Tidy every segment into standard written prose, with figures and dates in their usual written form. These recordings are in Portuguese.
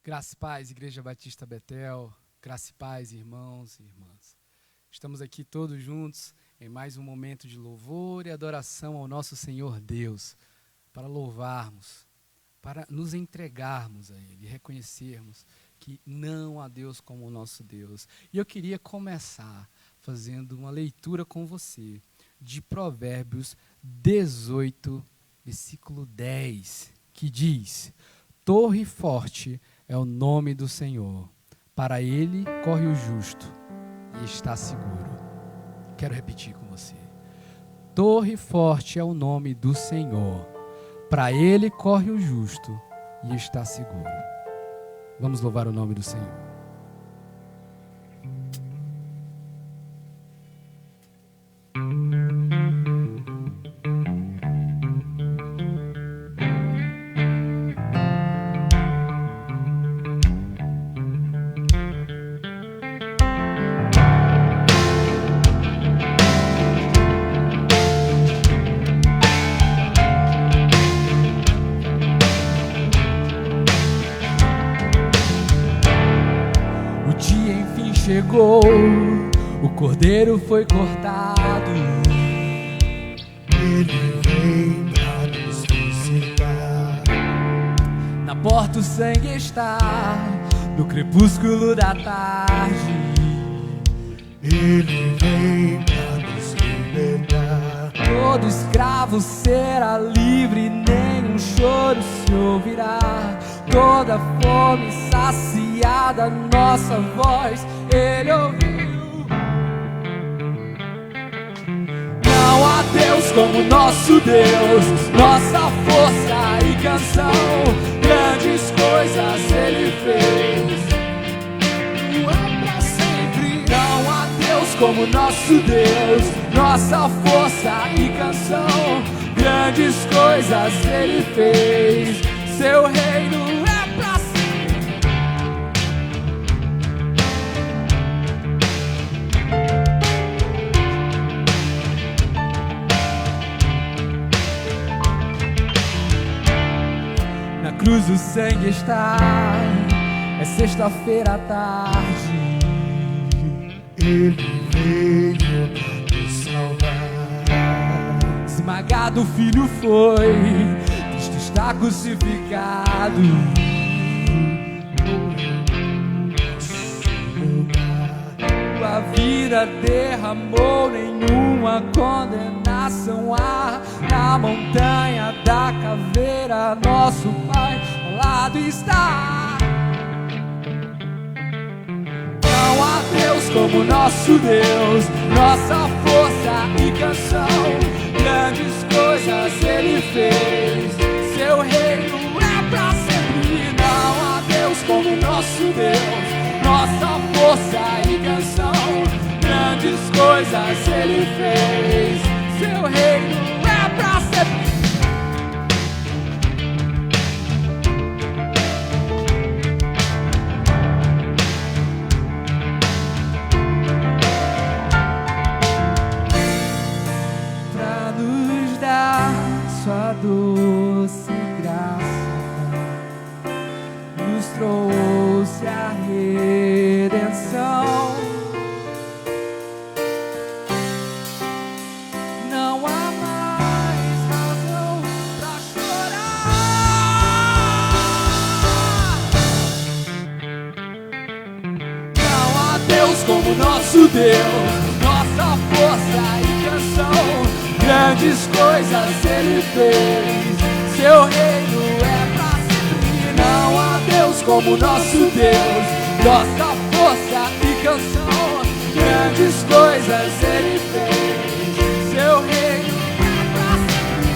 Graça e paz, Igreja Batista Betel, graça e paz, irmãos e irmãs. Estamos aqui todos juntos em mais um momento de louvor e adoração ao nosso Senhor Deus, para louvarmos, para nos entregarmos a Ele, reconhecermos que não há Deus como o nosso Deus. E eu queria começar fazendo uma leitura com você de Provérbios 18, versículo 10, que diz: Torre forte é o nome do Senhor, para ele corre o justo e está seguro. Quero repetir com você. Torre forte é o nome do Senhor, para ele corre o justo e está seguro. Vamos louvar o nome do Senhor. Chegou, o cordeiro foi cortado, ele vem pra nos visitar. Na porta o sangue está, no crepúsculo da tarde, ele vem pra nos libertar. Todo escravo será livre, nenhum choro se ouvirá. Toda fome saciada, nossa voz ele ouviu. Não há Deus como nosso Deus, nossa força e canção. Grandes coisas ele fez, é pra sempre. Não há Deus como nosso Deus, nossa força e canção. Grandes coisas ele fez, seu reino é pra sempre. Na cruz o sangue está, é sexta-feira à tarde. Ele veio pra nos salvar. Esmagado o filho foi, Cristo está crucificado. Tua vida derramou, nenhuma condenação há. Na montanha da caveira, nosso Pai ao lado está. Não há Deus como nosso Deus, nossa força e canção. Grandes coisas ele fez, seu reino é pra sempre. Não há Deus como nosso Deus, nossa força e canção. Grandes coisas ele fez, seu reino é pra sempre. Pra nos dar sua doce graça, nos trouxe a redenção. Não há mais razão pra chorar. Não há Deus como nosso Deus, nossa força e canção. Grandes coisas ele fez, seu reino é pra sempre. Não há Deus como nosso Deus, nossa força e canção. Grandes coisas ele fez, seu reino é pra sempre.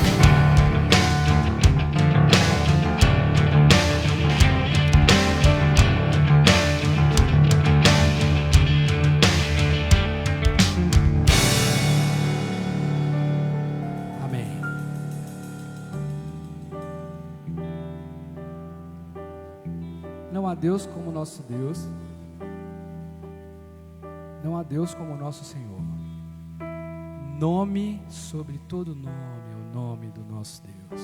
Amém. Não há Deus como nosso Deus, não há Deus como nosso Senhor. Nome sobre todo nome é o nome do nosso Deus.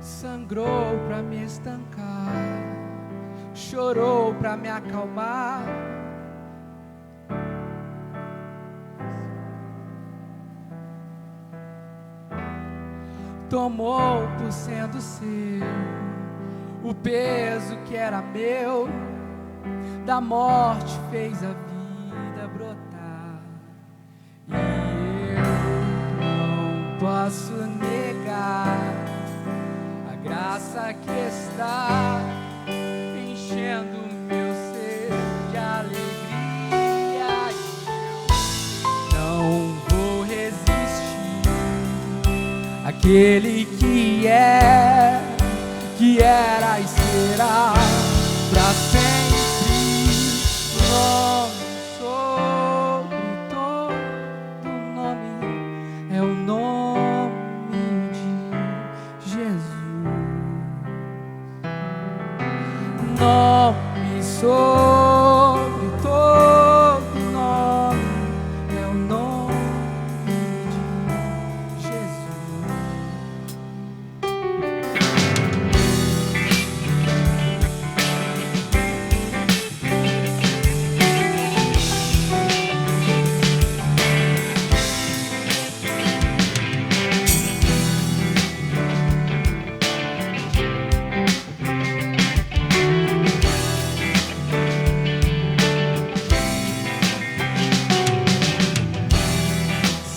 sangrou pra me estancar, chorou pra me acalmar. Tomou por sendo seu o peso que era meu, da morte fez a vida brotar. E eu não posso negar a graça que está enchendo meu ser de alegria. E eu não vou resistir àquele que era e será pra sempre. Nome sobre todo nome é o nome de Jesus. Nome sobre todo nome é o nome de Jesus.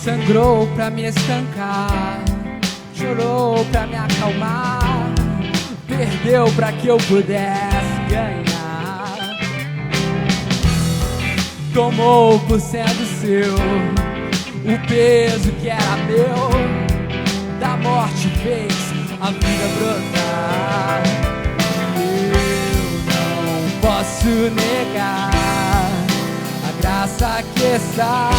Sangrou pra me estancar, chorou pra me acalmar, perdeu pra que eu pudesse ganhar. Tomou por sendo seu o peso que era meu, da morte fez a vida brotar. Eu não posso negar a graça que está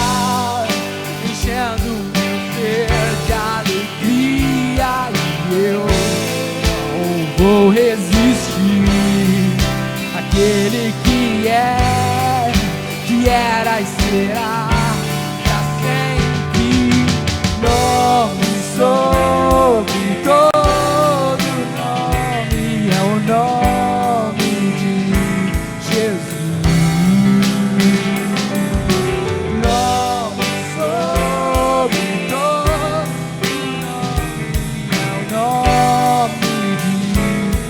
enchendo meu ser de alegria. E eu não vou resistir àquele que era e será pra sempre. Nome sobre todo nome é o nome de Jesus. Nome sobre todo nome é o nome de Jesus.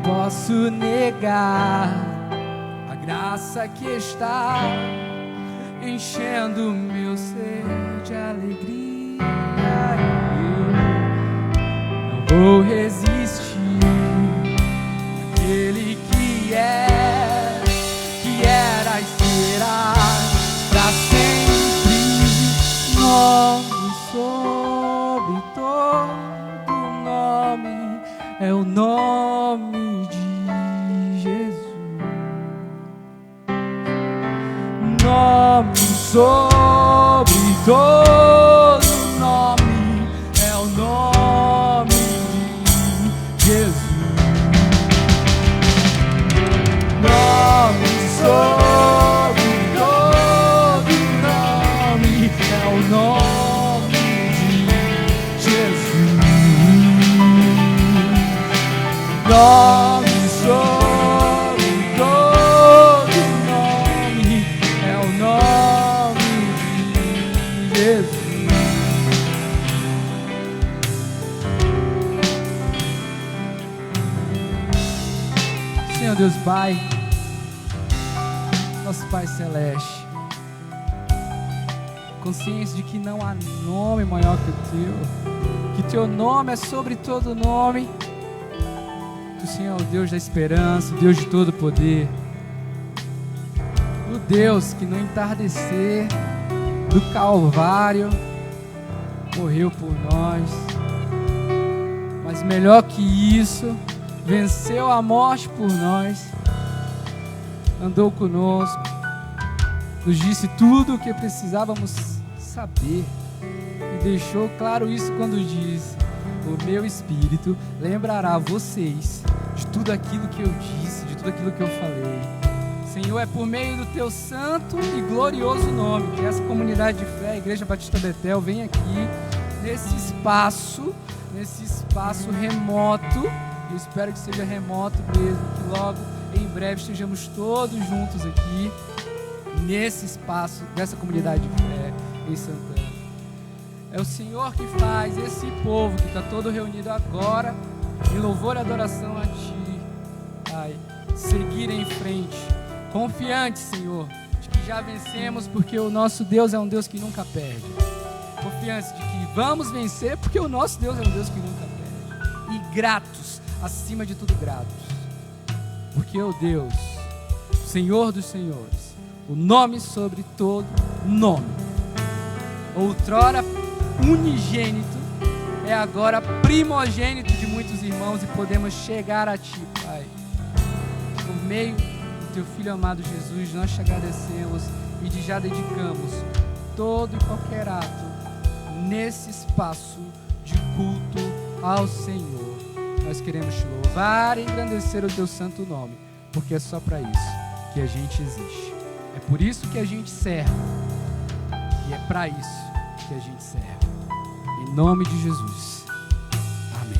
Posso negar a graça que está enchendo meu ser de alegria. Eu não vou resistir àquele que era e será pra sempre. Nome sobre todo nome é o nome de Jesus. Nome sobre todo nome é o nome de Jesus. Nome sobre todo nome é o nome de Jesus. Nome sobre todo nome é o nome de Jesus. Senhor Deus Pai, nosso Pai Celeste, consciência de que não há nome maior que o Teu, que Teu nome é sobre todo nome. Tu, Senhor, é o Deus da esperança, o Deus de todo poder, o Deus que no entardecer do Calvário morreu por nós. Mas melhor que isso, venceu a morte por nós, andou conosco, nos disse tudo o que precisávamos saber e deixou claro isso quando disse: o meu Espírito lembrará vocês de tudo aquilo que eu disse, de tudo aquilo que eu falei. Senhor, é por meio do teu santo e glorioso nome que essa comunidade de fé, a Igreja Batista Betel, vem aqui nesse espaço remoto. Eu espero que seja remoto mesmo, que logo em breve estejamos todos juntos aqui nesse espaço dessa comunidade de fé em Santana. É o Senhor que faz esse povo que está todo reunido agora em louvor e adoração a Ti, Pai, seguir em frente, confiante, Senhor, de que já vencemos, porque o nosso Deus é um Deus que nunca perde. Confiança de que vamos vencer, porque o nosso Deus é um Deus que nunca perde. E gratos, acima de tudo gratos, porque o Deus, o Senhor dos Senhores, o nome sobre todo nome, outrora unigênito, é agora primogênito de muitos irmãos, e podemos chegar a Ti, Pai. Por meio do Teu Filho amado Jesus, nós te agradecemos e já dedicamos todo e qualquer ato nesse espaço de culto ao Senhor. Nós queremos Te louvar e engrandecer o Teu santo nome, porque é só para isso que a gente existe. É por isso que a gente serve, e é para isso que a gente serve. Em nome de Jesus. Amém.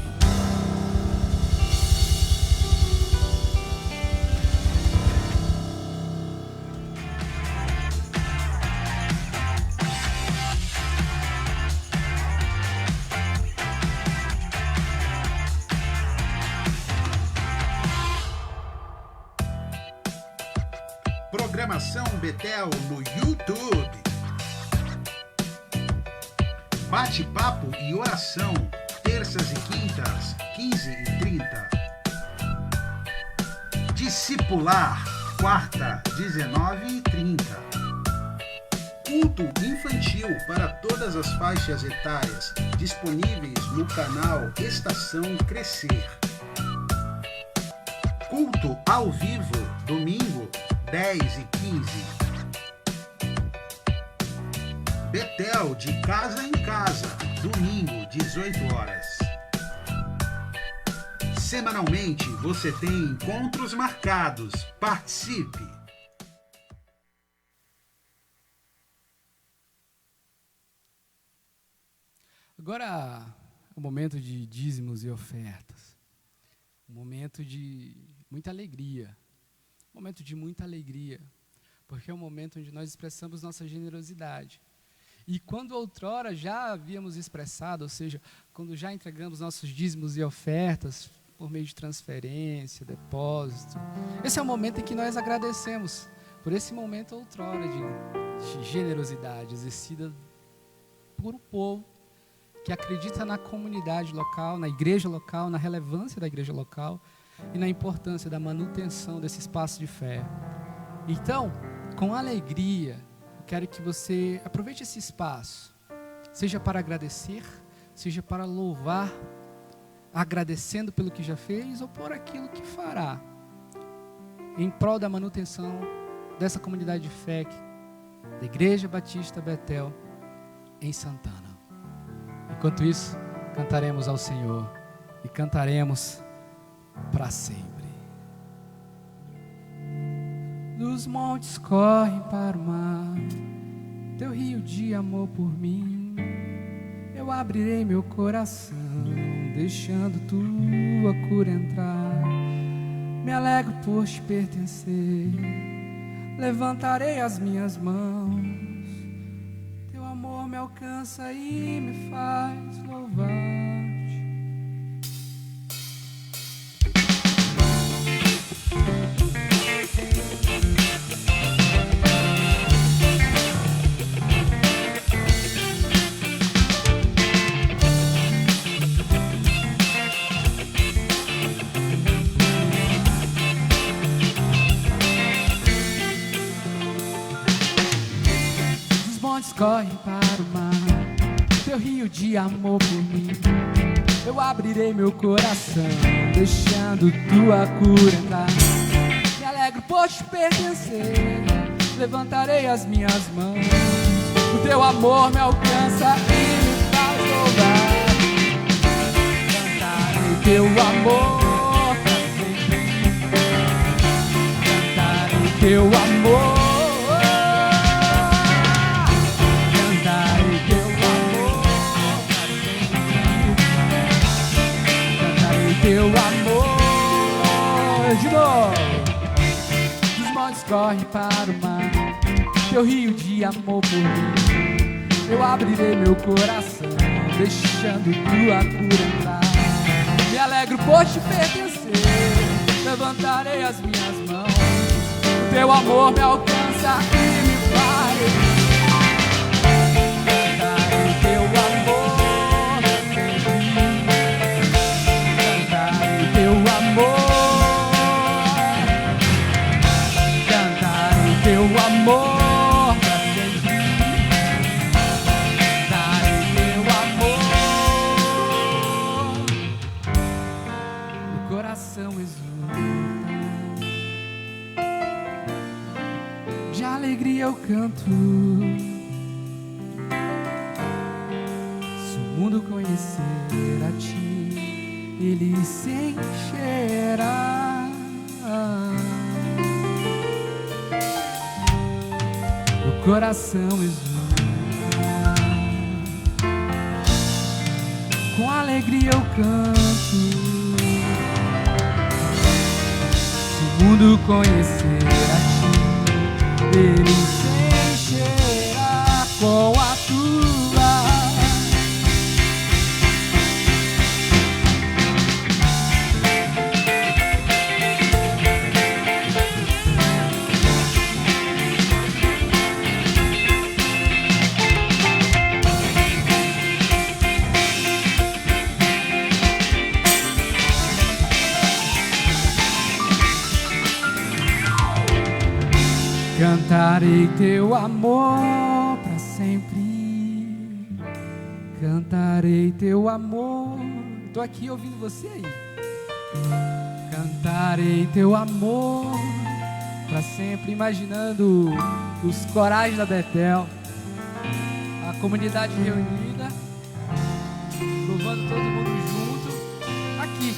Programação Betel no YouTube. Bate-papo e oração, terças e quintas, 15h30. Discipular, quarta, 19h30. Culto infantil para todas as faixas etárias, disponíveis no canal Estação Crescer. Culto ao vivo, domingo, 10h15. Betel de casa em casa, domingo, 18 horas. Semanalmente você tem encontros marcados. Participe! Agora, o momento de dízimos e ofertas. Um momento de muita alegria. Um momento de muita alegria. Porque é um momento onde nós expressamos nossa generosidade. E quando outrora já havíamos expressado, ou seja, quando já entregamos nossos dízimos e ofertas por meio de transferência, depósito, esse é o momento em que nós agradecemos por esse momento outrora de generosidade exercida por um povo que acredita na comunidade local, na igreja local, na relevância da igreja local e na importância da manutenção desse espaço de fé. Então, com alegria, quero que você aproveite esse espaço, seja para agradecer, seja para louvar, agradecendo pelo que já fez ou por aquilo que fará, em prol da manutenção dessa comunidade de fé, da Igreja Batista Betel, em Santana. Enquanto isso, cantaremos ao Senhor e cantaremos para sempre. Dos montes correm para o mar, teu rio de amor por mim. Eu abrirei meu coração, deixando tua cura entrar. Me alegro por te pertencer, levantarei as minhas mãos. Teu amor me alcança e me faz louvar. Corre para o mar, teu rio de amor por mim. Eu abrirei meu coração, deixando tua cura entrar. Me alegro por te pertencer, levantarei as minhas mãos. O teu amor me alcança e me faz louvar. Cantarei teu amor pra sempre. Cantarei teu amor. Cantarei teu amor pra sempre. Cantarei teu amor. De novo. Dos montes corre para o mar, teu rio de amor por mim. Eu abrirei meu coração, deixando tua cura entrar. Me alegro por te pertencer, levantarei as minhas mãos. O teu amor me alcança e me faz. Cantarei teu amor, cantarei teu amor, cantarei teu amor. De alegria eu canto. Se o mundo conhecer a ti, ele se encherá. O coração exulta, com alegria eu canto. Se o mundo conhecer a ti, ele se encherá com a tua. Cantarei teu amor pra sempre. Cantarei teu amor. Tô aqui ouvindo você aí. Cantarei teu amor pra sempre. Imaginando os corais da Betel, a comunidade reunida, louvando todo mundo junto. Aqui.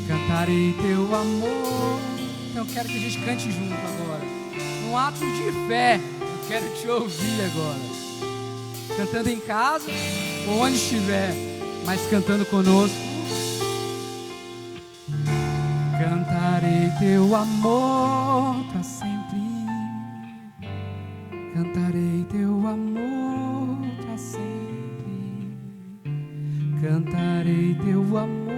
Cantarei teu amor. Então eu quero que a gente cante junto agora, num ato de fé. Eu quero te ouvir agora, cantando em casa ou onde estiver, mas cantando conosco. Cantarei teu amor pra sempre. Cantarei teu amor pra sempre. Cantarei teu amor.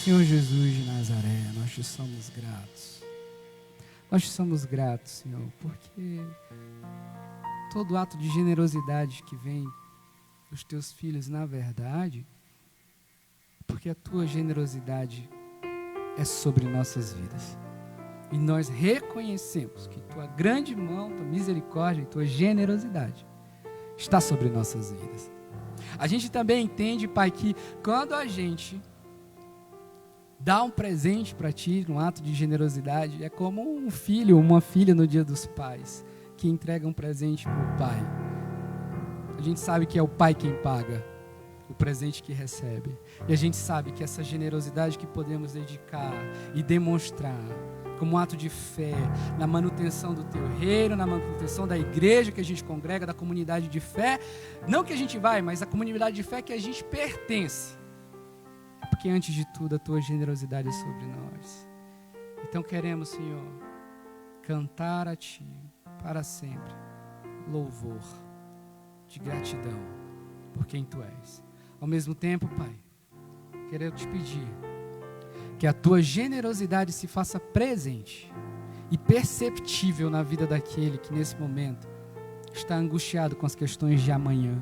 Senhor Jesus de Nazaré, nós te somos gratos. Nós te somos gratos, Senhor, porque todo ato de generosidade que vem dos teus filhos, na verdade, porque a tua generosidade é sobre nossas vidas. E nós reconhecemos que tua grande mão, tua misericórdia e tua generosidade está sobre nossas vidas. A gente também entende, Pai, que quando a gente dá um presente para ti, num ato de generosidade, é como um filho ou uma filha no dia dos pais, que entrega um presente para o pai. A gente sabe que é o pai quem paga o presente que recebe. E a gente sabe que essa generosidade que podemos dedicar e demonstrar como um ato de fé na manutenção do teu reino, na manutenção da igreja que a gente congrega, da comunidade de fé, não que a gente vai, mas a comunidade de fé que a gente pertence. Porque antes de tudo a tua generosidade é sobre nós. Então queremos, Senhor, cantar a ti para sempre louvor de gratidão por quem tu és. Ao mesmo tempo, Pai, quero te pedir que a tua generosidade se faça presente e perceptível na vida daquele que nesse momento está angustiado com as questões de amanhã.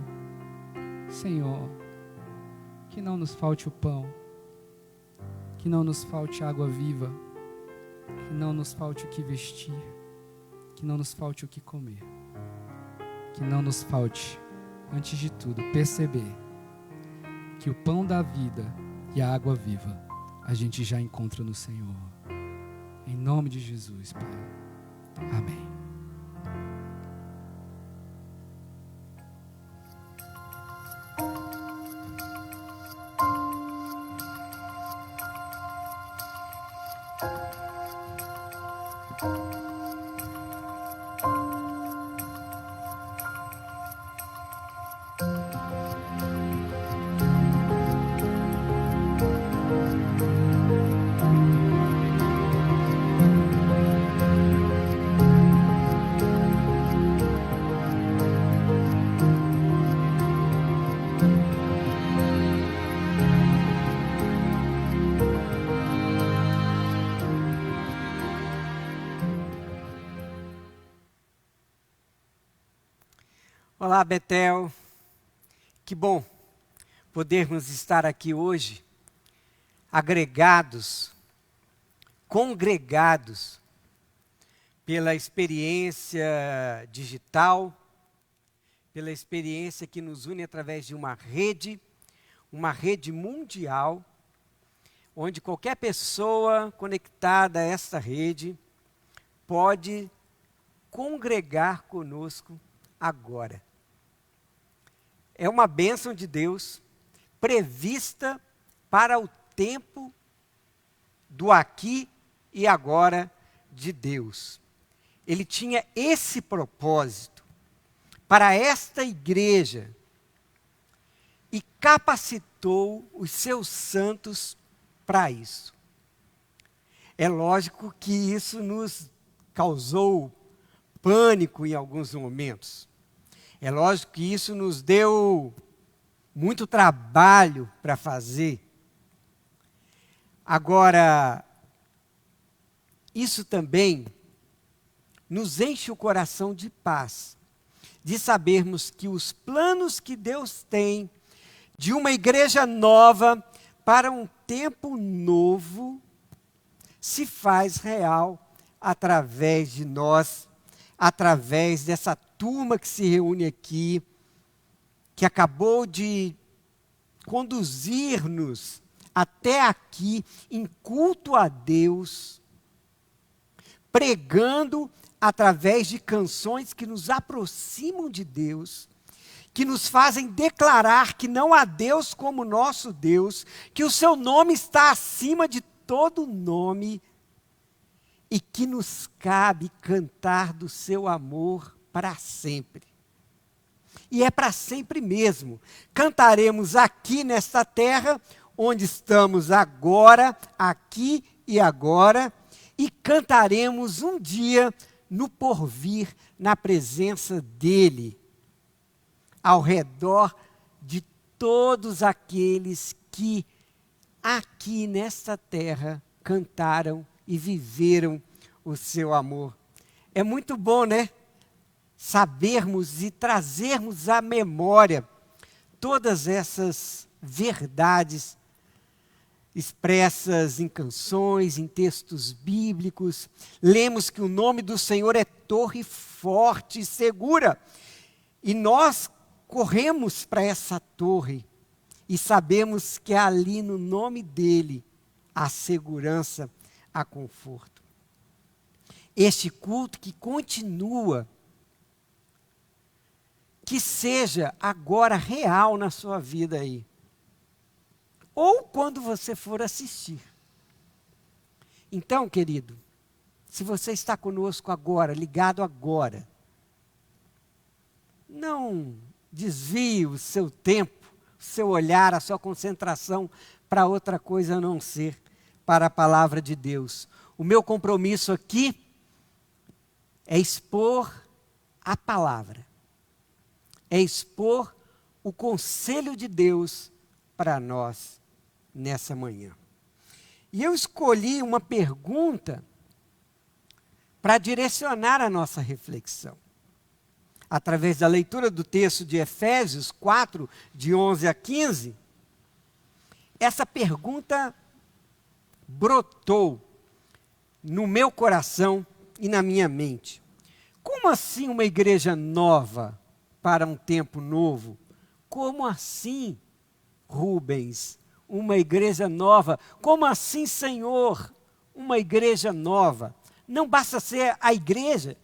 Senhor, que não nos falte o pão, que não nos falte água viva, Que não nos falte o que vestir, que não nos falte o que comer, que não nos falte, antes de tudo, perceber que o pão da vida e a água viva a gente já encontra no Senhor. Em nome de Jesus, Pai. Amém. Olá, Betel. Que bom podermos estar aqui hoje, agregados, congregados pela experiência digital, pela experiência que nos une através de uma rede mundial, onde qualquer pessoa conectada a essa rede pode congregar conosco agora. É uma bênção de Deus, prevista para o tempo do aqui e agora de Deus. Ele tinha esse propósito para esta igreja e capacitou os seus santos para isso. É lógico que isso nos causou pânico em alguns momentos. É lógico que isso nos deu muito trabalho para fazer. Agora, isso também nos enche o coração de paz, de sabermos que os planos que Deus tem de uma igreja nova para um tempo novo se faz real através de nós, através dessa turma que se reúne aqui, que acabou de conduzir-nos até aqui em culto a Deus, pregando através de canções que nos aproximam de Deus, que nos fazem declarar que não há Deus como nosso Deus, que o seu nome está acima de todo nome e que nos cabe cantar do seu amor para sempre. E é para sempre mesmo. Cantaremos aqui nesta terra, onde estamos agora, aqui e agora, e cantaremos um dia no porvir, na presença dEle, ao redor de todos aqueles que aqui nesta terra cantaram e viveram o seu amor. É muito bom, né? Sabermos e trazermos à memória todas essas verdades expressas em canções, em textos bíblicos. Lemos que o nome do Senhor é torre forte e segura. E nós corremos para essa torre e sabemos que ali no nome dele há segurança, há conforto. Este culto que continua, que seja agora real na sua vida aí. Ou quando você for assistir. Então, querido, se você está conosco agora, ligado agora, não desvie o seu tempo, o seu olhar, a sua concentração para outra coisa a não ser para a palavra de Deus. O meu compromisso aqui é expor a palavra. É expor o conselho de Deus para nós nessa manhã. E eu escolhi uma pergunta para direcionar a nossa reflexão. Através da leitura do texto de Efésios 4, de 11 a 15, essa pergunta brotou no meu coração e na minha mente. Como assim uma igreja nova para um tempo novo? Como assim, Rubens, uma igreja nova? Como assim, Senhor, uma igreja nova? Não basta ser a igreja.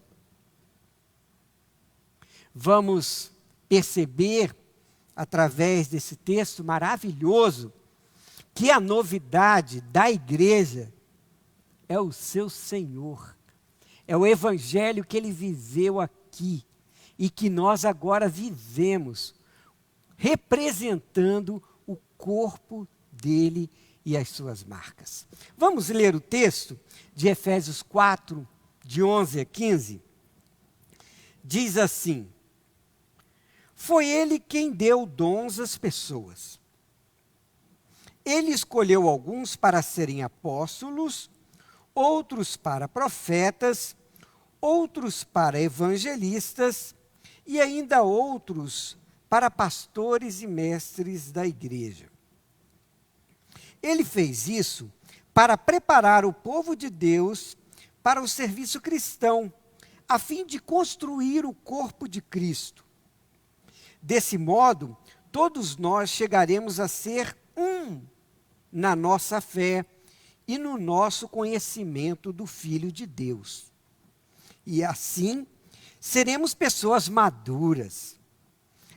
Vamos perceber, através desse texto maravilhoso, que a novidade da igreja é o seu Senhor. É o evangelho que ele viveu aqui e que nós agora vivemos, representando o corpo dele e as suas marcas. Vamos ler o texto de Efésios 4, de 11 a 15? Diz assim: foi ele quem deu dons às pessoas. Ele escolheu alguns para serem apóstolos, outros para profetas, outros para evangelistas e ainda outros para pastores e mestres da igreja. Ele fez isso para preparar o povo de Deus para o serviço cristão, a fim de construir o corpo de Cristo. Desse modo, todos nós chegaremos a ser um na nossa fé e no nosso conhecimento do Filho de Deus. E assim, seremos pessoas maduras,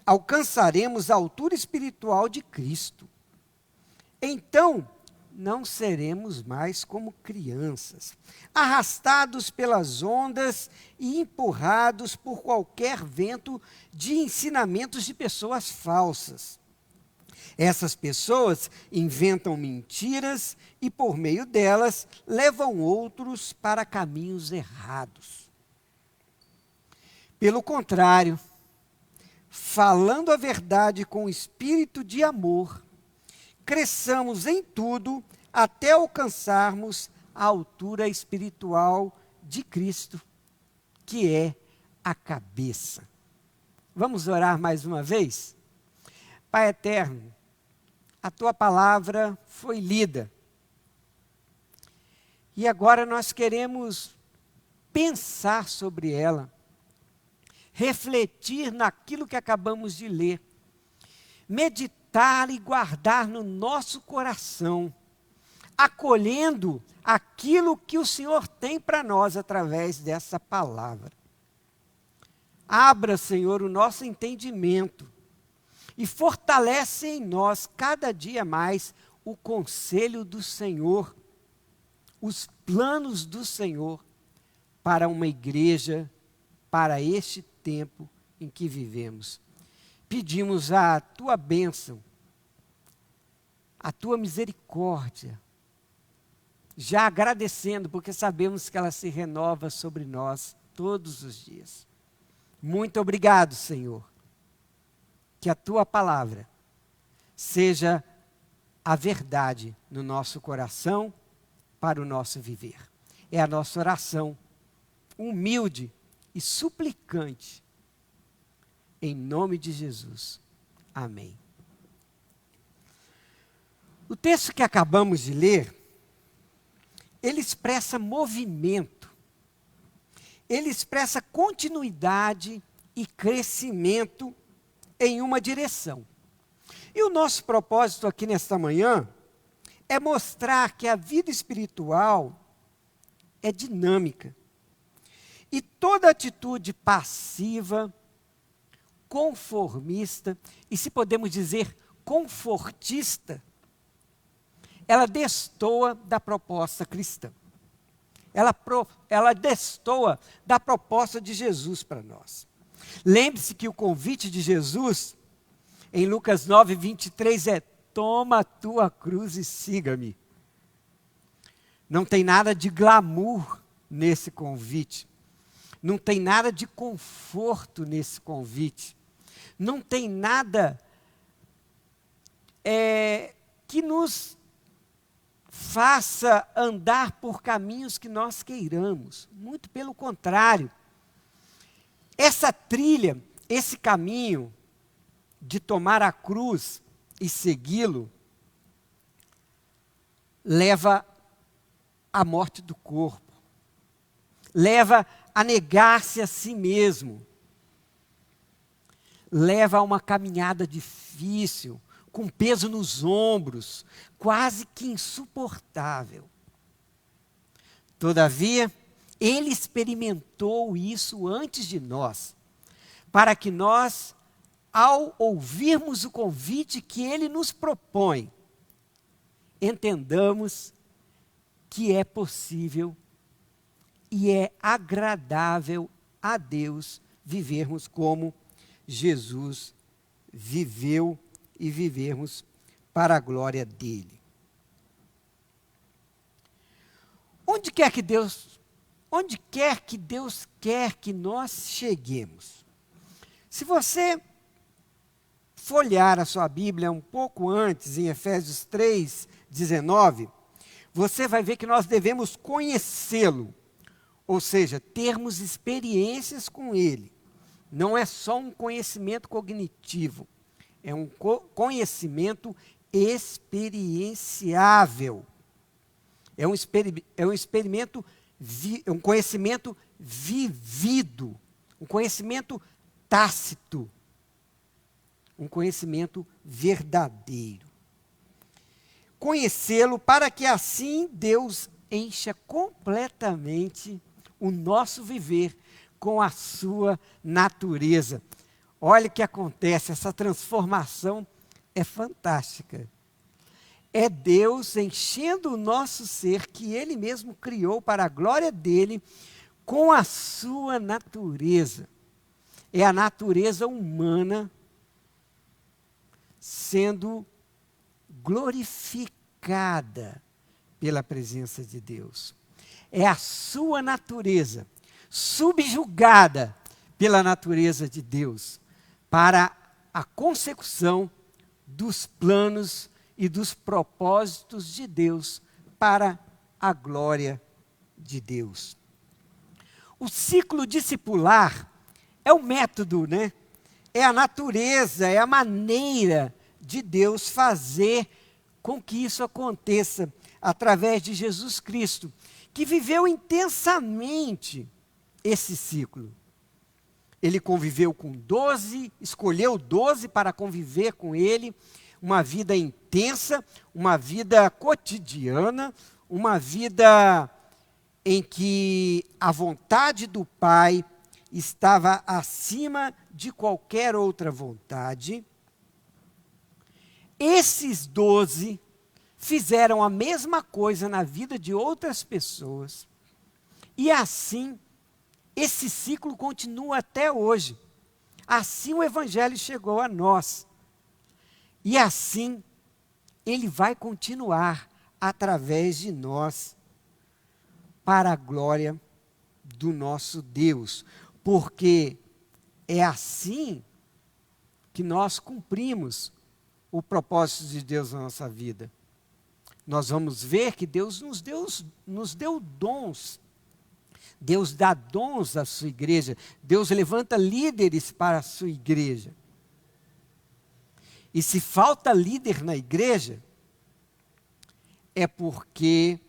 alcançaremos a altura espiritual de Cristo. Então, não seremos mais como crianças, arrastados pelas ondas e empurrados por qualquer vento de ensinamentos de pessoas falsas. Essas pessoas inventam mentiras e, por meio delas, levam outros para caminhos errados. Pelo contrário, falando a verdade com espírito de amor, cresçamos em tudo até alcançarmos a altura espiritual de Cristo, que é a cabeça. Vamos orar mais uma vez? Pai eterno, a tua palavra foi lida. E agora nós queremos pensar sobre ela, refletir naquilo que acabamos de ler, meditar e guardar no nosso coração, acolhendo aquilo que o Senhor tem para nós através dessa palavra. Abra, Senhor, o nosso entendimento e fortalece em nós cada dia mais o conselho do Senhor, os planos do Senhor para uma igreja, para este tempo em que vivemos. Pedimos a tua bênção, a tua misericórdia, já agradecendo, porque sabemos que ela se renova sobre nós todos os dias. Muito obrigado, Senhor. Que a tua palavra seja a verdade no nosso coração para o nosso viver. É a nossa oração, humilde e suplicante, em nome de Jesus. Amém. O texto que acabamos de ler, ele expressa movimento, ele expressa continuidade e crescimento em uma direção. E o nosso propósito aqui nesta manhã é mostrar que a vida espiritual é dinâmica. E toda atitude passiva, conformista, e se podemos dizer confortista, ela destoa da proposta cristã. Ela destoa da proposta de Jesus para nós. Lembre-se que o convite de Jesus, em Lucas 9, 23, é: toma a tua cruz e siga-me. Não tem nada de glamour nesse convite. Não tem nada de conforto nesse convite. Não tem nada que nos faça andar por caminhos que nós queiramos. Muito pelo contrário. Essa trilha, esse caminho de tomar a cruz e segui-lo, leva à morte do corpo. leva a negar-se a si mesmo, leva a uma caminhada difícil, com peso nos ombros, quase que insuportável. Todavia, ele experimentou isso antes de nós, para que nós, ao ouvirmos o convite que ele nos propõe, entendamos que é possível e é agradável a Deus vivermos como Jesus viveu e vivermos para a glória dele. Onde quer que Deus quer que nós cheguemos. Se você folhear a sua Bíblia um pouco antes, em Efésios 3:19, você vai ver que nós devemos conhecê-lo, ou seja, termos experiências com ele. Não é só um conhecimento cognitivo, é um conhecimento experienciável. É um conhecimento vivido, um conhecimento tácito, um conhecimento verdadeiro. Conhecê-lo para que assim Deus encha completamente o nosso viver com a sua natureza. Olha o que acontece, essa transformação é fantástica. É Deus enchendo o nosso ser, que Ele mesmo criou para a glória dEle, com a sua natureza. É a natureza humana sendo glorificada pela presença de Deus. É a sua natureza subjugada pela natureza de Deus, para a consecução dos planos e dos propósitos de Deus para a glória de Deus. O ciclo discipular é o método, né? É a natureza, é a maneira de Deus fazer com que isso aconteça através de Jesus Cristo, que viveu intensamente esse ciclo. Ele conviveu com 12, escolheu 12 para conviver com ele, uma vida intensa, uma vida cotidiana, uma vida em que a vontade do Pai estava acima de qualquer outra vontade. Esses 12 fizeram a mesma coisa na vida de outras pessoas, e assim esse ciclo continua até hoje. Assim o Evangelho chegou a nós. E assim ele vai continuar através de nós para a glória do nosso Deus. Porque é assim que nós cumprimos o propósito de Deus na nossa vida. Nós vamos ver que Deus nos deu dons. Deus dá dons à sua igreja. Deus levanta líderes para a sua igreja. E se falta líder na igreja, é porque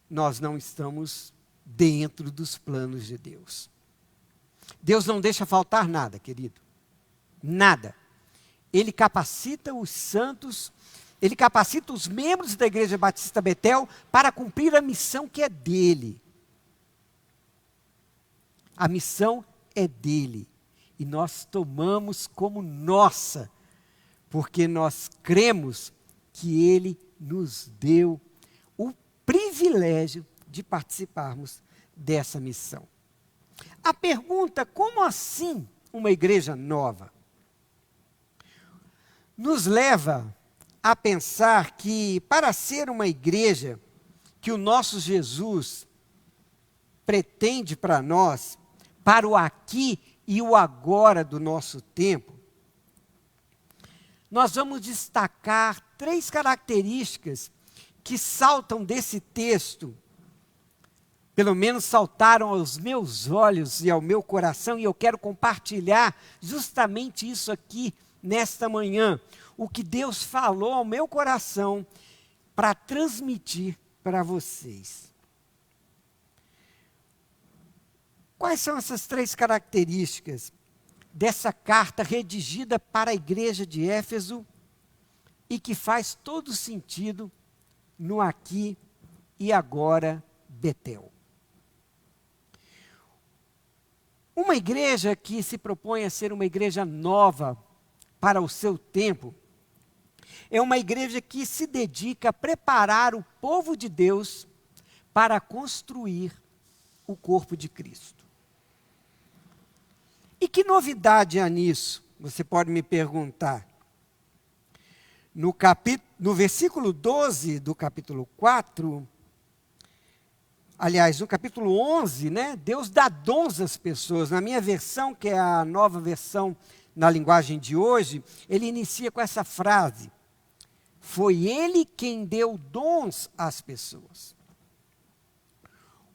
nós não estamos dentro dos planos de Deus. Deus não deixa faltar nada, querido. Nada. Ele capacita os santos, ele capacita os membros da Igreja Batista Betel para cumprir a missão que é dele. A missão é dele. E nós tomamos como nossa, porque nós cremos que ele nos deu o privilégio de participarmos dessa missão. A pergunta, como assim uma igreja nova? Nos leva a pensar que para ser uma igreja que o nosso Jesus pretende para nós, para o aqui e o agora do nosso tempo, nós vamos destacar 3 características que saltam desse texto, pelo menos saltaram aos meus olhos e ao meu coração, e eu quero compartilhar justamente isso aqui nesta manhã, o que Deus falou ao meu coração para transmitir para vocês. Quais são essas 3 características dessa carta redigida para a igreja de Éfeso e que faz todo sentido no aqui e agora Betel? Uma igreja que se propõe a ser uma igreja nova para o seu tempo, é uma igreja que se dedica a preparar o povo de Deus para construir o corpo de Cristo. E que novidade há nisso? Você pode me perguntar. No versículo 12 do capítulo 4, aliás, no capítulo 11, né, Deus dá dons às pessoas. Na minha versão, que é a nova versão na linguagem de hoje, ele inicia com essa frase: foi ele quem deu dons às pessoas.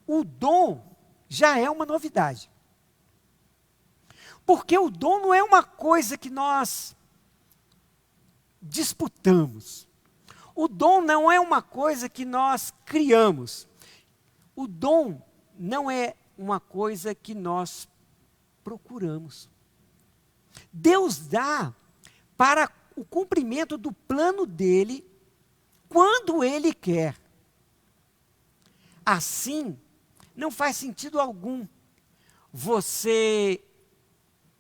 O dom já é uma novidade. Porque o dom não é uma coisa que nós disputamos. O dom não é uma coisa que nós criamos. O dom não é uma coisa que nós procuramos. Deus dá para o cumprimento do plano dele quando ele quer. Assim, não faz sentido algum você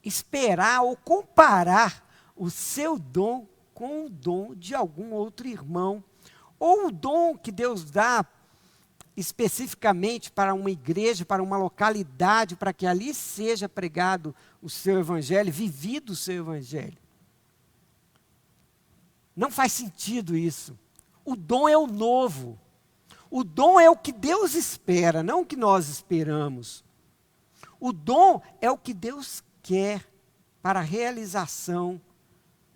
esperar ou comparar o seu dom com o dom de algum outro irmão, ou o dom que Deus dá especificamente para uma igreja, para uma localidade, para que ali seja pregado o seu evangelho, vivido o seu evangelho. Não faz sentido isso. O dom é o novo. O dom é o que Deus espera, não o que nós esperamos. O dom é o que Deus quer para a realização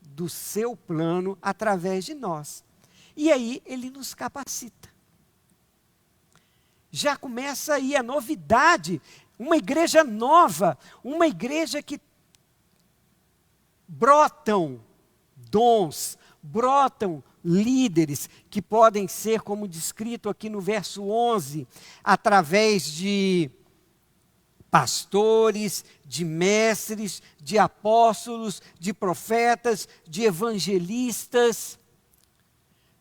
do seu plano através de nós. E aí ele nos capacita. Já começa aí a novidade, uma igreja nova, uma igreja que brotam dons, brotam líderes que podem ser, como descrito aqui no verso 11, através de pastores, de mestres, de apóstolos, de profetas, de evangelistas.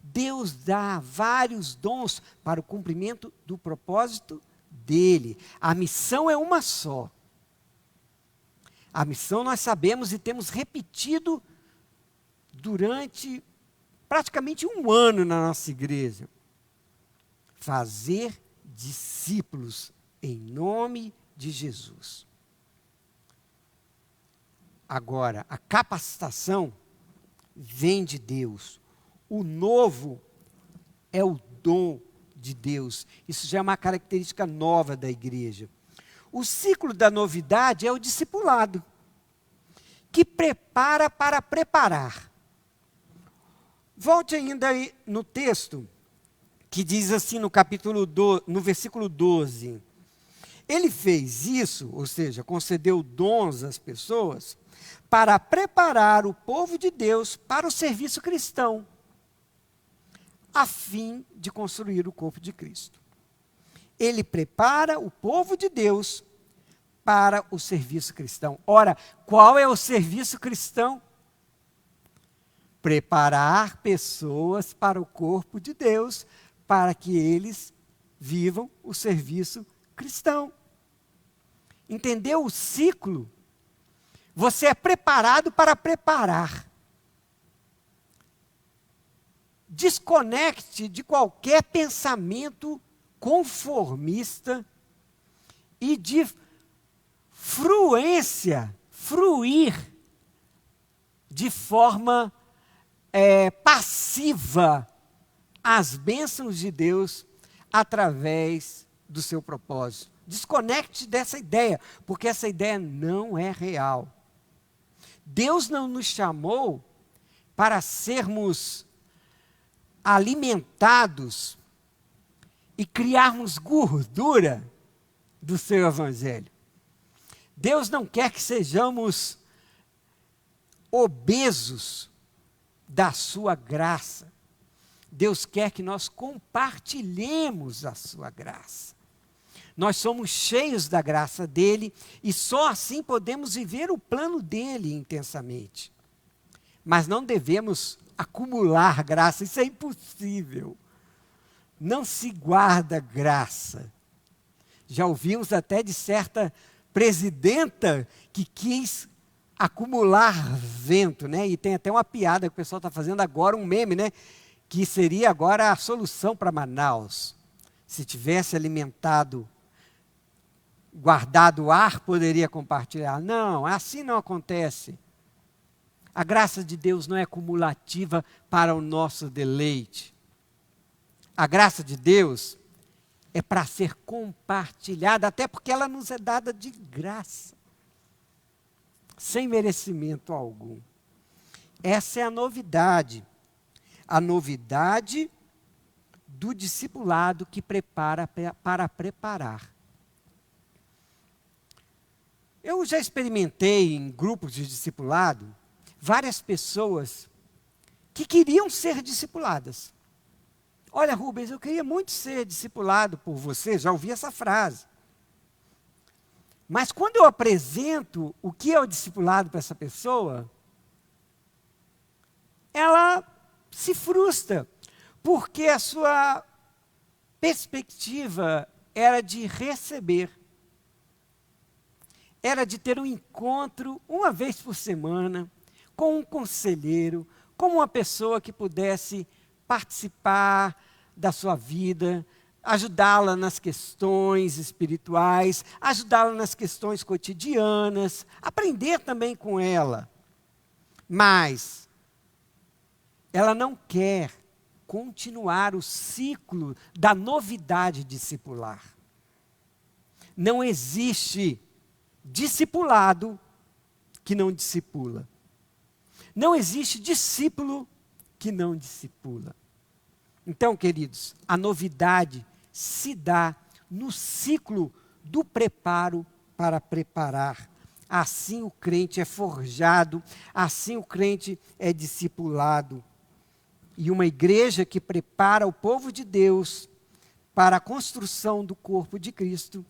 Deus dá vários dons para o cumprimento do propósito dele. A missão é uma só. A missão nós sabemos e temos repetido durante praticamente um ano na nossa igreja. Fazer discípulos em nome de Jesus. Agora, a capacitação vem de Deus. O novo é o dom de Deus. Isso já é uma característica nova da igreja. O ciclo da novidade é o discipulado, que prepara para preparar. Volte ainda aí no texto, que diz assim no versículo 12. Ele fez isso, ou seja, concedeu dons às pessoas, para preparar o povo de Deus para o serviço cristão, a fim de construir o corpo de Cristo. Ele prepara o povo de Deus para o serviço cristão. Ora, qual é o serviço cristão? Preparar pessoas para o corpo de Deus, para que eles vivam o serviço cristão. Entendeu o ciclo? Você é preparado para preparar. Desconecte de qualquer pensamento conformista e de fruir de forma passiva as bênçãos de Deus através do seu propósito. Desconecte dessa ideia, porque essa ideia não é real. Deus não nos chamou para sermos alimentados e criarmos gordura do seu evangelho. Deus não quer que sejamos obesos da sua graça. Deus quer que nós compartilhemos a sua graça. Nós somos cheios da graça dele e só assim podemos viver o plano dele intensamente. Mas não devemos acumular graça, isso é impossível. Não se guarda graça. Já ouvimos até de certa presidenta que quis acumular vento, né? E tem até uma piada que o pessoal está fazendo agora, um meme, né? Que seria agora a solução para Manaus. Se tivesse guardado ar, poderia compartilhar. Não, assim não acontece. A graça de Deus não é cumulativa para o nosso deleite. A graça de Deus é para ser compartilhada, até porque ela nos é dada de graça, sem merecimento algum. Essa é a novidade do discipulado que prepara para preparar. Eu já experimentei em grupos de discipulado várias pessoas que queriam ser discipuladas. Olha, Rubens, eu queria muito ser discipulado por você, já ouvi essa frase. Mas quando eu apresento o que é o discipulado para essa pessoa, ela se frustra, porque a sua perspectiva era de receber. Era de ter um encontro uma vez por semana com um conselheiro, com uma pessoa que pudesse participar da sua vida, ajudá-la nas questões espirituais, ajudá-la nas questões cotidianas, aprender também com ela. Mas ela não quer continuar o ciclo da novidade discipular. Não existe discipulado que não discipula. Não existe discípulo que não discipula. Então, queridos, a novidade se dá no ciclo do preparo para preparar. Assim o crente é forjado, assim o crente é discipulado. E uma igreja que prepara o povo de Deus para a construção do corpo de Cristo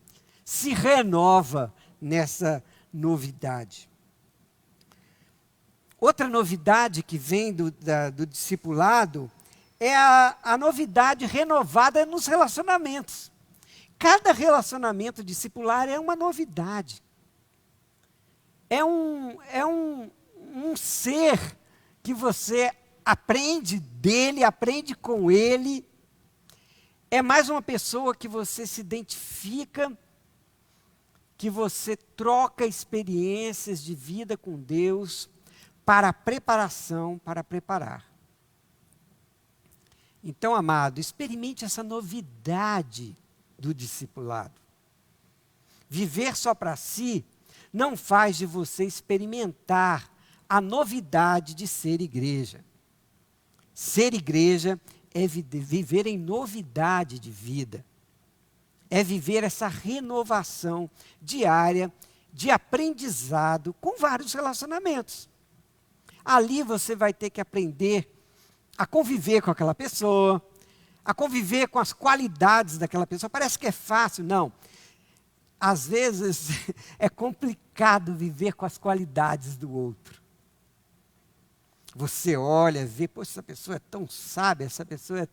se renova nessa novidade. Outra novidade que vem do discipulado é a novidade renovada nos relacionamentos. Cada relacionamento discipular é uma novidade. É um ser que você aprende dele, aprende com ele. É mais uma pessoa que você se identifica, que você troca experiências de vida com Deus para a preparação, para preparar. Então, amado, experimente essa novidade do discipulado. Viver só para si não faz de você experimentar a novidade de ser igreja. Ser igreja é viver em novidade de vida. É viver essa renovação diária de aprendizado com vários relacionamentos. Ali você vai ter que aprender a conviver com aquela pessoa, a conviver com as qualidades daquela pessoa. Parece que é fácil, não. Às vezes é complicado viver com as qualidades do outro. Você olha, vê, poxa, essa pessoa é tão sábia, essa pessoa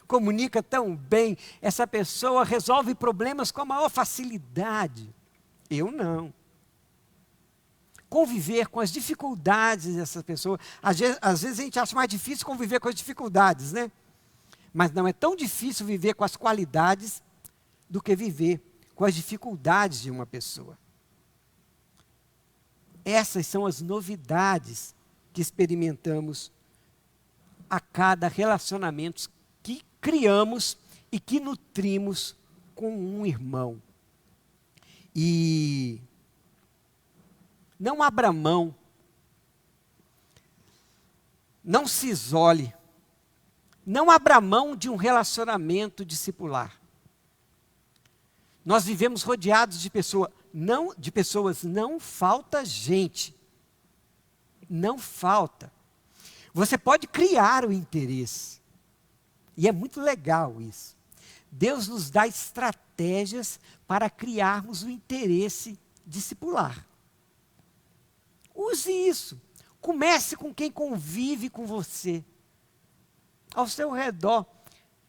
comunica tão bem, essa pessoa resolve problemas com a maior facilidade. Eu não. Conviver com as dificuldades dessa pessoa. Às vezes a gente acha mais difícil conviver com as dificuldades, né? Mas não é tão difícil viver com as qualidades do que viver com as dificuldades de uma pessoa. Essas são as novidades que experimentamos a cada relacionamento que criamos e que nutrimos com um irmão. E não abra mão, não se isole, não abra mão de um relacionamento discipular. Nós vivemos rodeados de pessoas, não falta gente. Não falta. Você pode criar o interesse. E é muito legal isso. Deus nos dá estratégias estratégias para criarmos o interesse discipular. Use isso. Comece com quem convive com você, ao seu redor.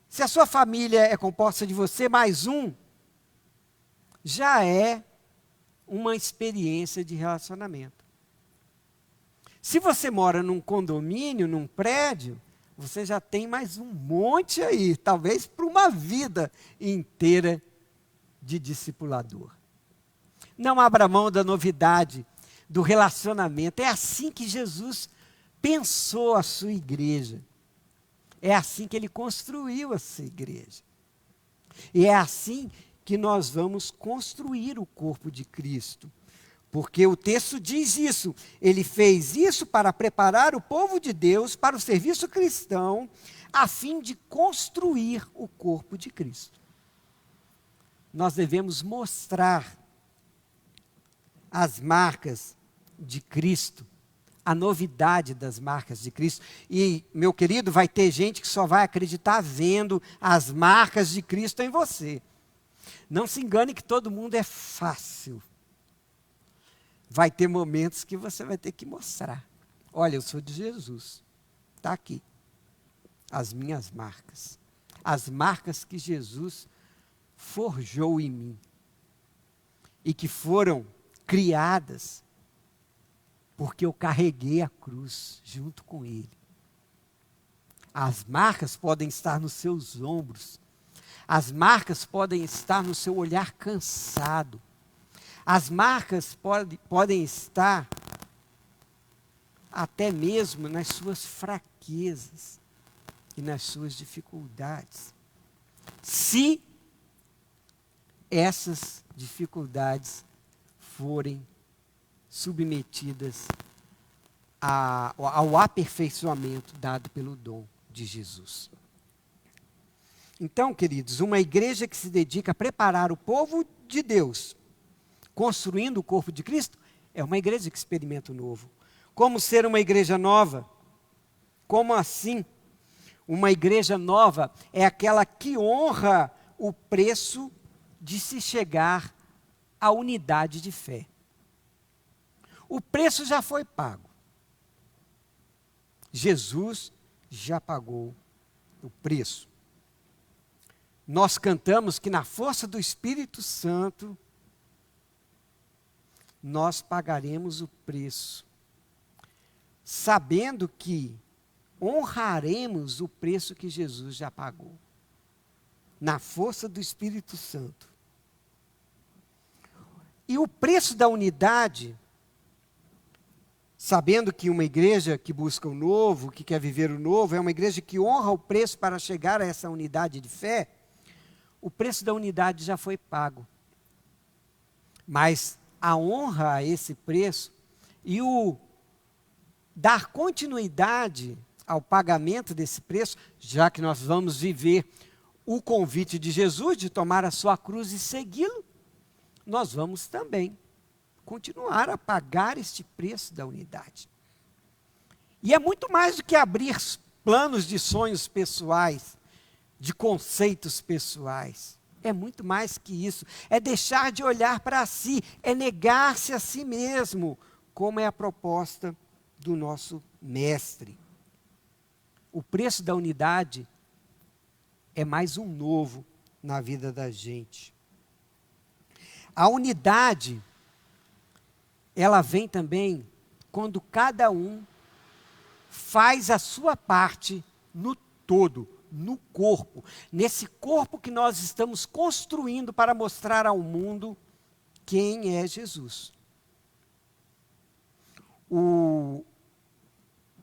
Se a sua família é composta de você mais um, já é uma experiência de relacionamento. Se você mora num condomínio, num prédio, você já tem mais um monte aí, talvez para uma vida inteira de discipulador. Não abra mão da novidade, do relacionamento. É assim que Jesus pensou a sua igreja. É assim que ele construiu a sua igreja. E é assim que nós vamos construir o corpo de Cristo. Porque o texto diz isso. Ele fez isso para preparar o povo de Deus para o serviço cristão, a fim de construir o corpo de Cristo. Nós devemos mostrar as marcas de Cristo, a novidade das marcas de Cristo. E, meu querido, vai ter gente que só vai acreditar vendo as marcas de Cristo em você. Não se engane que todo mundo é fácil. Vai ter momentos que você vai ter que mostrar. Olha, eu sou de Jesus. Está aqui. As minhas marcas. As marcas que Jesus forjou em mim. E que foram criadas porque eu carreguei a cruz junto com ele. As marcas podem estar nos seus ombros. As marcas podem estar no seu olhar cansado. As marcas podem estar até mesmo nas suas fraquezas e nas suas dificuldades. Se essas dificuldades forem submetidas ao aperfeiçoamento dado pelo dom de Jesus. Então, queridos, uma igreja que se dedica a preparar o povo de Deus, construindo o corpo de Cristo, é uma igreja que experimenta o novo. Como ser uma igreja nova? Como assim? Uma igreja nova é aquela que honra o preço de se chegar à unidade de fé. O preço já foi pago. Jesus já pagou o preço. Nós cantamos que na força do Espírito Santo, nós pagaremos o preço, sabendo que honraremos o preço que Jesus já pagou. Na força do Espírito Santo. E o preço da unidade, sabendo que uma igreja que busca o novo, que quer viver o novo, é uma igreja que honra o preço para chegar a essa unidade de fé, o preço da unidade já foi pago. Mas a honra a esse preço e o dar continuidade ao pagamento desse preço, já que nós vamos viver o convite de Jesus de tomar a sua cruz e segui-lo, nós vamos também continuar a pagar este preço da unidade. E é muito mais do que abrir planos de sonhos pessoais, de conceitos pessoais. É muito mais que isso. É deixar de olhar para si, é negar-se a si mesmo, como é a proposta do nosso mestre. O preço da unidade é mais um novo na vida da gente. A unidade, ela vem também quando cada um faz a sua parte no todo, no corpo. Nesse corpo que nós estamos construindo para mostrar ao mundo quem é Jesus.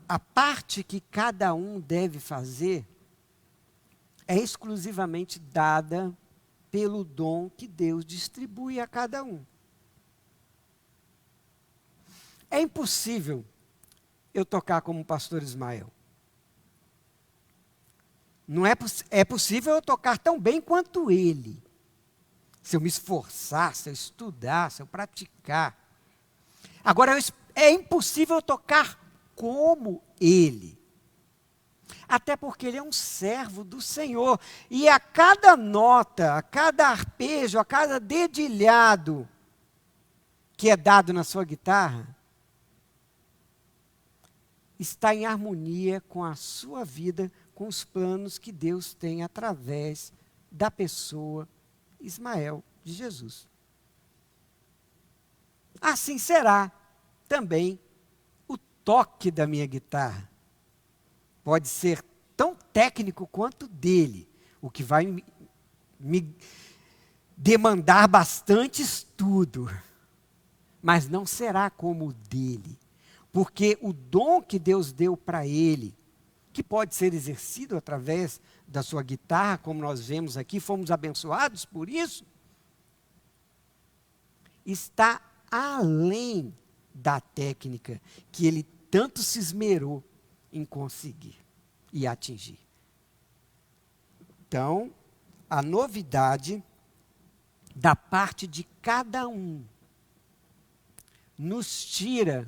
A parte que cada um deve fazer é exclusivamente dada pelo dom que Deus distribui a cada um. É impossível eu tocar como o pastor Ismael. Não é possível eu tocar tão bem quanto ele. Se eu me esforçar, se eu estudar, se eu praticar. Agora, é impossível eu tocar como ele. Até porque ele é um servo do Senhor. E a cada nota, a cada arpejo, a cada dedilhado que é dado na sua guitarra, está em harmonia com a sua vida, com os planos que Deus tem através da pessoa Ismael de Jesus. Assim será também o toque da minha guitarra. Pode ser tão técnico quanto dele, o que vai me demandar bastante estudo, mas não será como o dele, porque o dom que Deus deu para ele, que pode ser exercido através da sua guitarra, como nós vemos aqui, fomos abençoados por isso, está além da técnica que ele tanto se esmerou em conseguir e atingir. Então, a novidade da parte de cada um nos tira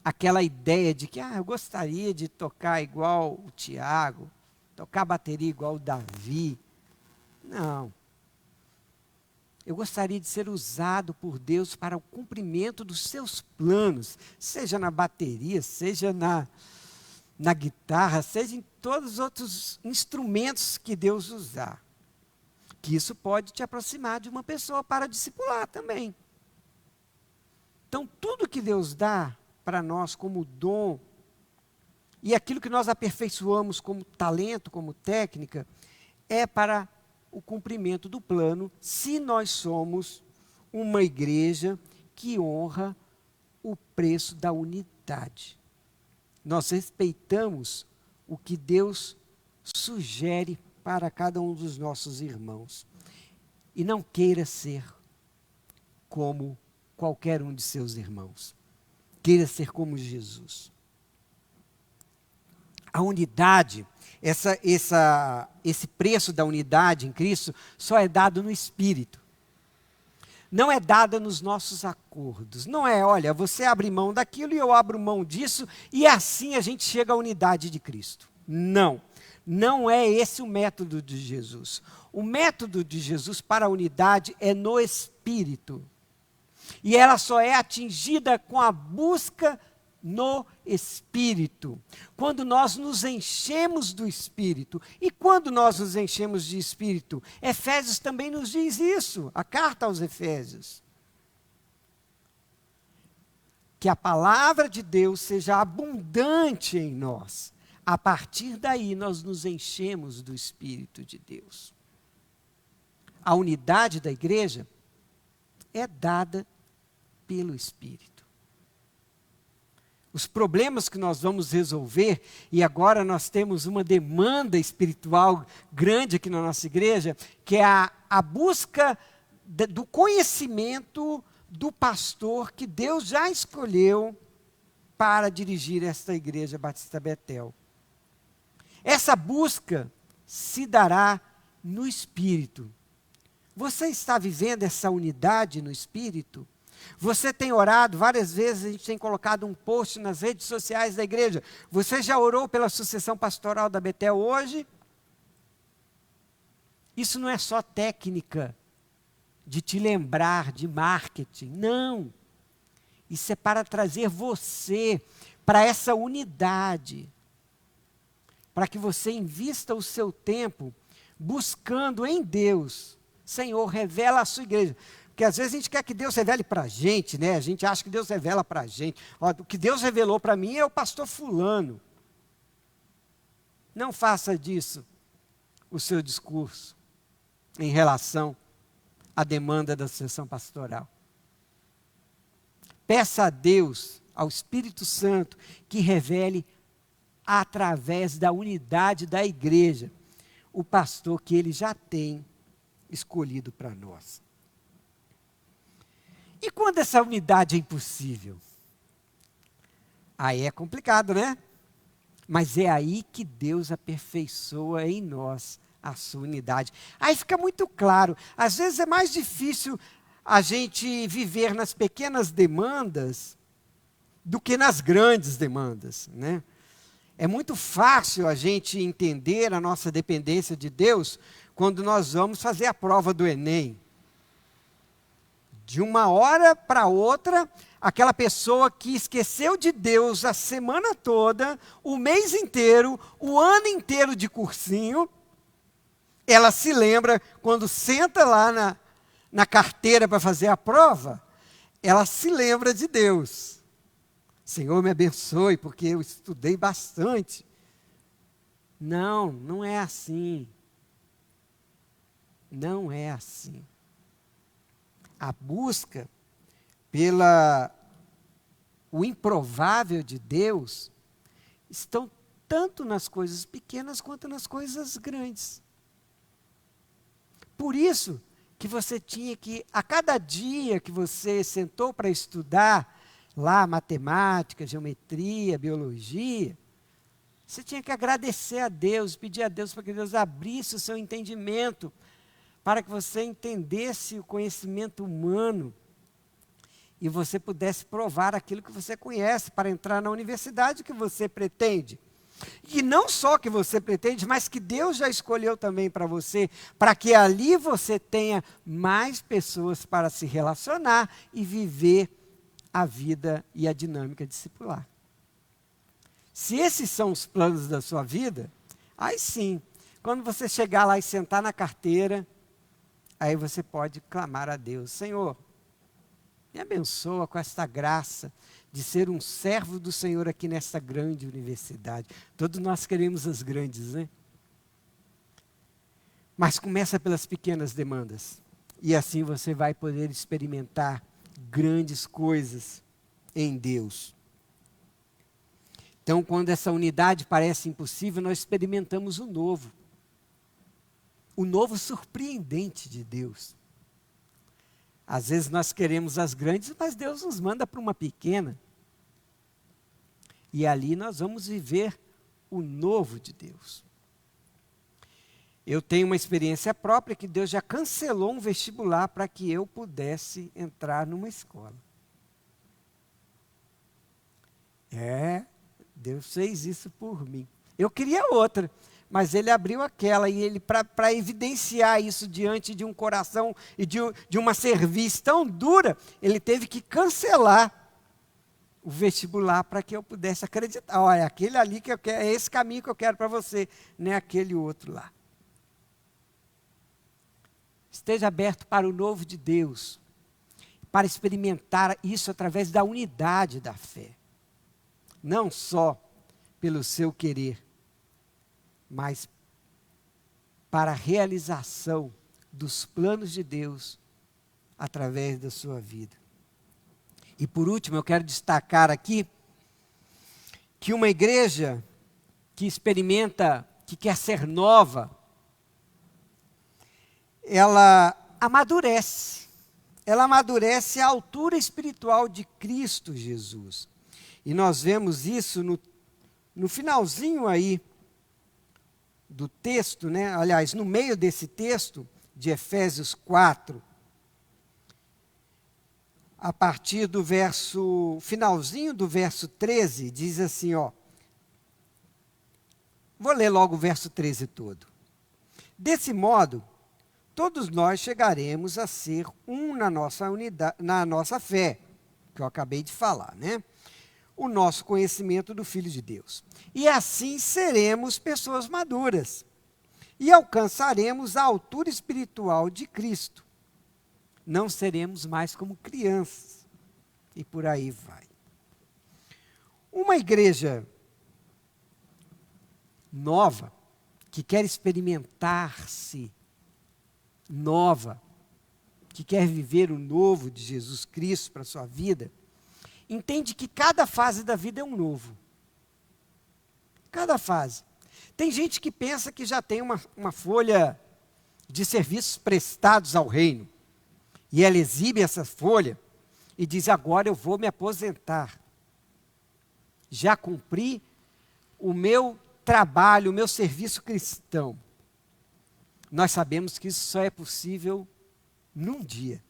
aquela ideia de que eu gostaria de tocar igual o Tiago, tocar bateria igual o Davi. Não. Eu gostaria de ser usado por Deus para o cumprimento dos seus planos, seja na bateria, seja na guitarra, seja em todos os outros instrumentos que Deus usar. Que isso pode te aproximar de uma pessoa para discipular também. Então, tudo que Deus dá para nós como dom, e aquilo que nós aperfeiçoamos como talento, como técnica, é para o cumprimento do plano, se nós somos uma igreja que honra o preço da unidade. Nós respeitamos o que Deus sugere para cada um dos nossos irmãos. E não queira ser como qualquer um de seus irmãos. Queira ser como Jesus. A unidade, esse preço da unidade em Cristo só é dado no Espírito. Não é dada nos nossos acordos. Não é, olha, você abre mão daquilo e eu abro mão disso e assim a gente chega à unidade de Cristo. Não. Não é esse o método de Jesus. O método de Jesus para a unidade é no Espírito. E ela só é atingida com a busca no Espírito. Quando nós nos enchemos do Espírito. E quando nós nos enchemos de Espírito? Efésios também nos diz isso, a carta aos Efésios. Que a palavra de Deus seja abundante em nós. A partir daí nós nos enchemos do Espírito de Deus. A unidade da igreja é dada pelo Espírito. Os problemas que nós vamos resolver, e agora nós temos uma demanda espiritual grande aqui na nossa igreja, que é a busca do conhecimento do pastor que Deus já escolheu para dirigir esta igreja Batista Betel. Essa busca se dará no Espírito. Você está vivendo essa unidade no Espírito? Você tem orado, várias vezes a gente tem colocado um post nas redes sociais da igreja. Você já orou pela sucessão pastoral da Betel hoje? Isso não é só técnica de te lembrar de marketing, não. Isso é para trazer você para essa unidade. Para que você invista o seu tempo buscando em Deus. Senhor, revela a sua igreja. Porque às vezes a gente quer que Deus revele para a gente, né? A gente acha que Deus revela para a gente. Ó, o que Deus revelou para mim é o pastor fulano. Não faça disso o seu discurso em relação à demanda da sucessão pastoral. Peça a Deus, ao Espírito Santo, que revele através da unidade da igreja o pastor que ele já tem escolhido para nós. E quando essa unidade é impossível? Aí é complicado, né? Mas é aí que Deus aperfeiçoa em nós a sua unidade. Aí fica muito claro. Às vezes é mais difícil a gente viver nas pequenas demandas do que nas grandes demandas, né? É muito fácil a gente entender a nossa dependência de Deus quando nós vamos fazer a prova do Enem. De uma hora para outra, aquela pessoa que esqueceu de Deus a semana toda, o mês inteiro, o ano inteiro de cursinho, ela se lembra, quando senta lá na carteira para fazer a prova, ela se lembra de Deus. Senhor, me abençoe, porque eu estudei bastante. Não, não é assim. Não é assim. A busca o improvável de Deus estão tanto nas coisas pequenas quanto nas coisas grandes. Por isso que você tinha que, a cada dia que você sentou para estudar lá matemática, geometria, biologia, você tinha que agradecer a Deus, pedir a Deus para que Deus abrisse o seu entendimento, para que você entendesse o conhecimento humano e você pudesse provar aquilo que você conhece para entrar na universidade que você pretende. E não só que você pretende, mas que Deus já escolheu também para você, para que ali você tenha mais pessoas para se relacionar e viver a vida e a dinâmica discipular. Se esses são os planos da sua vida, aí sim, quando você chegar lá e sentar na carteira, aí você pode clamar a Deus: Senhor, me abençoa com esta graça de ser um servo do Senhor aqui nesta grande universidade. Todos nós queremos as grandes, né? Mas começa pelas pequenas demandas. E assim você vai poder experimentar grandes coisas em Deus. Então, quando essa unidade parece impossível, nós experimentamos o novo. O novo surpreendente de Deus. Às vezes nós queremos as grandes, mas Deus nos manda para uma pequena. E ali nós vamos viver o novo de Deus. Eu tenho uma experiência própria que Deus já cancelou um vestibular para que eu pudesse entrar numa escola. Deus fez isso por mim. Eu queria outra, mas Ele abriu aquela, e Ele, para evidenciar isso diante de um coração e de uma cerviz tão dura, Ele teve que cancelar o vestibular para que eu pudesse acreditar. Olha, aquele ali que eu quero, é esse caminho que eu quero para você, não é aquele outro lá. Esteja aberto para o novo de Deus, para experimentar isso através da unidade da fé. Não só pelo seu querer, mas para a realização dos planos de Deus através da sua vida. E por último, eu quero destacar aqui que uma igreja que experimenta, que quer ser nova, ela amadurece. Ela amadurece à altura espiritual de Cristo Jesus. E nós vemos isso no finalzinho aí do texto, né? Aliás, no meio desse texto de Efésios 4, a partir do finalzinho do verso 13, diz assim, ó. Vou ler logo o verso 13 todo. Desse modo, todos nós chegaremos a ser um na nossa unidade, na nossa fé, que eu acabei de falar, né? O nosso conhecimento do Filho de Deus. E assim seremos pessoas maduras e alcançaremos a altura espiritual de Cristo. Não seremos mais como crianças. E por aí vai. Uma igreja nova, que quer experimentar-se nova, que quer viver o novo de Jesus Cristo para a sua vida, entende que cada fase da vida é um novo. Cada fase. Tem gente que pensa que já tem uma folha de serviços prestados ao reino. E ela exibe essa folha e diz: agora eu vou me aposentar. Já cumpri o meu trabalho, o meu serviço cristão. Nós sabemos que isso só é possível num dia.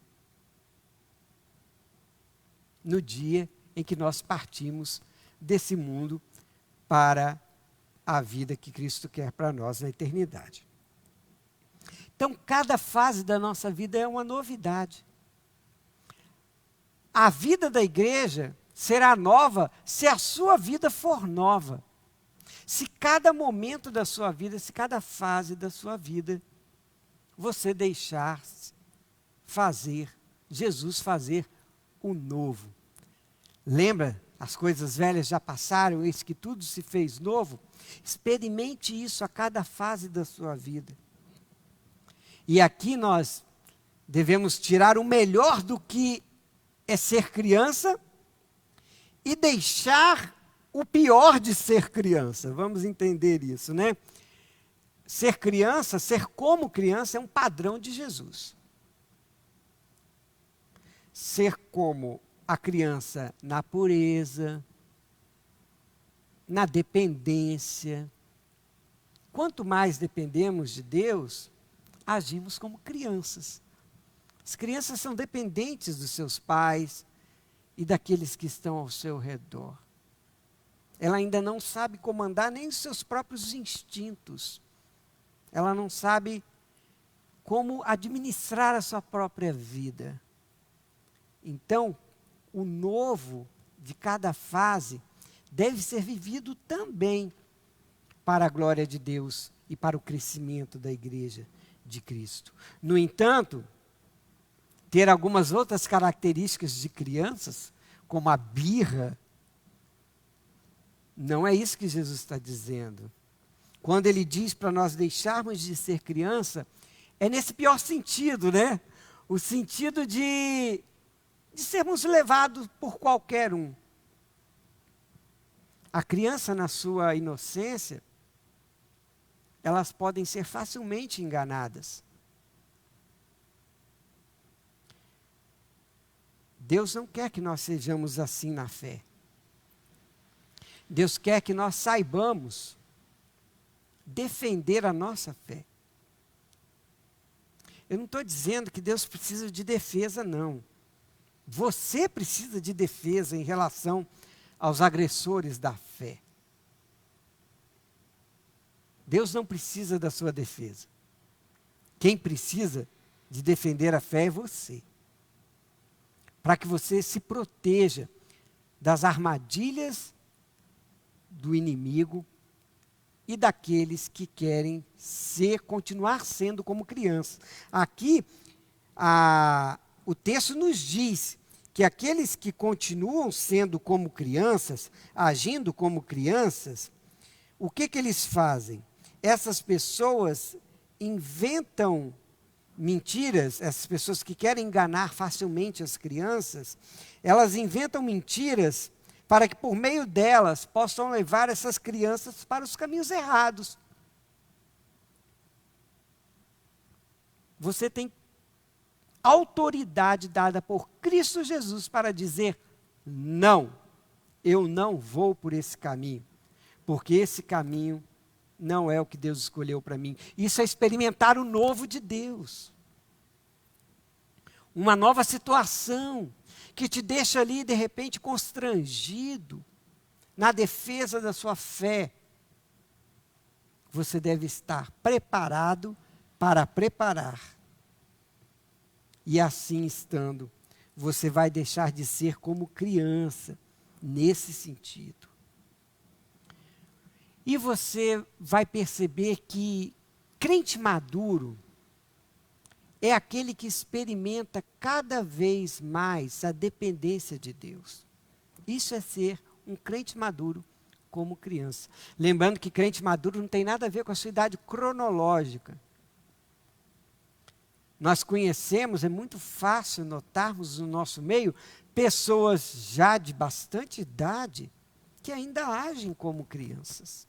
No dia em que nós partimos desse mundo para a vida que Cristo quer para nós na eternidade. Então, cada fase da nossa vida é uma novidade. A vida da igreja será nova se a sua vida for nova. Se cada momento da sua vida, se cada fase da sua vida, você deixar fazer, Jesus fazer o novo. Lembra? As coisas velhas já passaram, eis que tudo se fez novo. Experimente isso a cada fase da sua vida. E aqui nós devemos tirar o melhor do que é ser criança e deixar o pior de ser criança. Vamos entender isso, né? Ser criança, ser como criança é um padrão de Jesus. Ser como a criança na pureza, na dependência. Quanto mais dependemos de Deus, agimos como crianças. As crianças são dependentes dos seus pais e daqueles que estão ao seu redor. Ela ainda não sabe comandar nem os seus próprios instintos. Ela não sabe como administrar a sua própria vida. Então, o novo de cada fase deve ser vivido também para a glória de Deus e para o crescimento da igreja de Cristo. No entanto, ter algumas outras características de crianças, como a birra, não é isso que Jesus está dizendo. Quando ele diz para nós deixarmos de ser criança, é nesse pior sentido, né? O sentido de sermos levados por qualquer um. A criança, na sua inocência, elas podem ser facilmente enganadas. Deus não quer que nós sejamos assim na fé. Deus quer que nós saibamos defender a nossa fé. Eu não estou dizendo que Deus precisa de defesa, não. Você precisa de defesa em relação aos agressores da fé. Deus não precisa da sua defesa. Quem precisa de defender a fé é você. Para que você se proteja das armadilhas do inimigo e daqueles que querem continuar sendo como crianças. Aqui, o texto nos diz que aqueles que continuam sendo como crianças, agindo como crianças, o que eles fazem? Essas pessoas inventam mentiras, essas pessoas que querem enganar facilmente as crianças, elas inventam mentiras para que por meio delas possam levar essas crianças para os caminhos errados. Você tem autoridade dada por Cristo Jesus para dizer: não, eu não vou por esse caminho, porque esse caminho não é o que Deus escolheu para mim. Isso é experimentar o novo de Deus. Uma nova situação que te deixa ali, de repente, constrangido na defesa da sua fé. Você deve estar preparado para preparar. E assim estando, você vai deixar de ser como criança, nesse sentido. E você vai perceber que crente maduro é aquele que experimenta cada vez mais a dependência de Deus. Isso é ser um crente maduro como criança. Lembrando que crente maduro não tem nada a ver com a sua idade cronológica. Nós conhecemos, é muito fácil notarmos no nosso meio, pessoas já de bastante idade que ainda agem como crianças.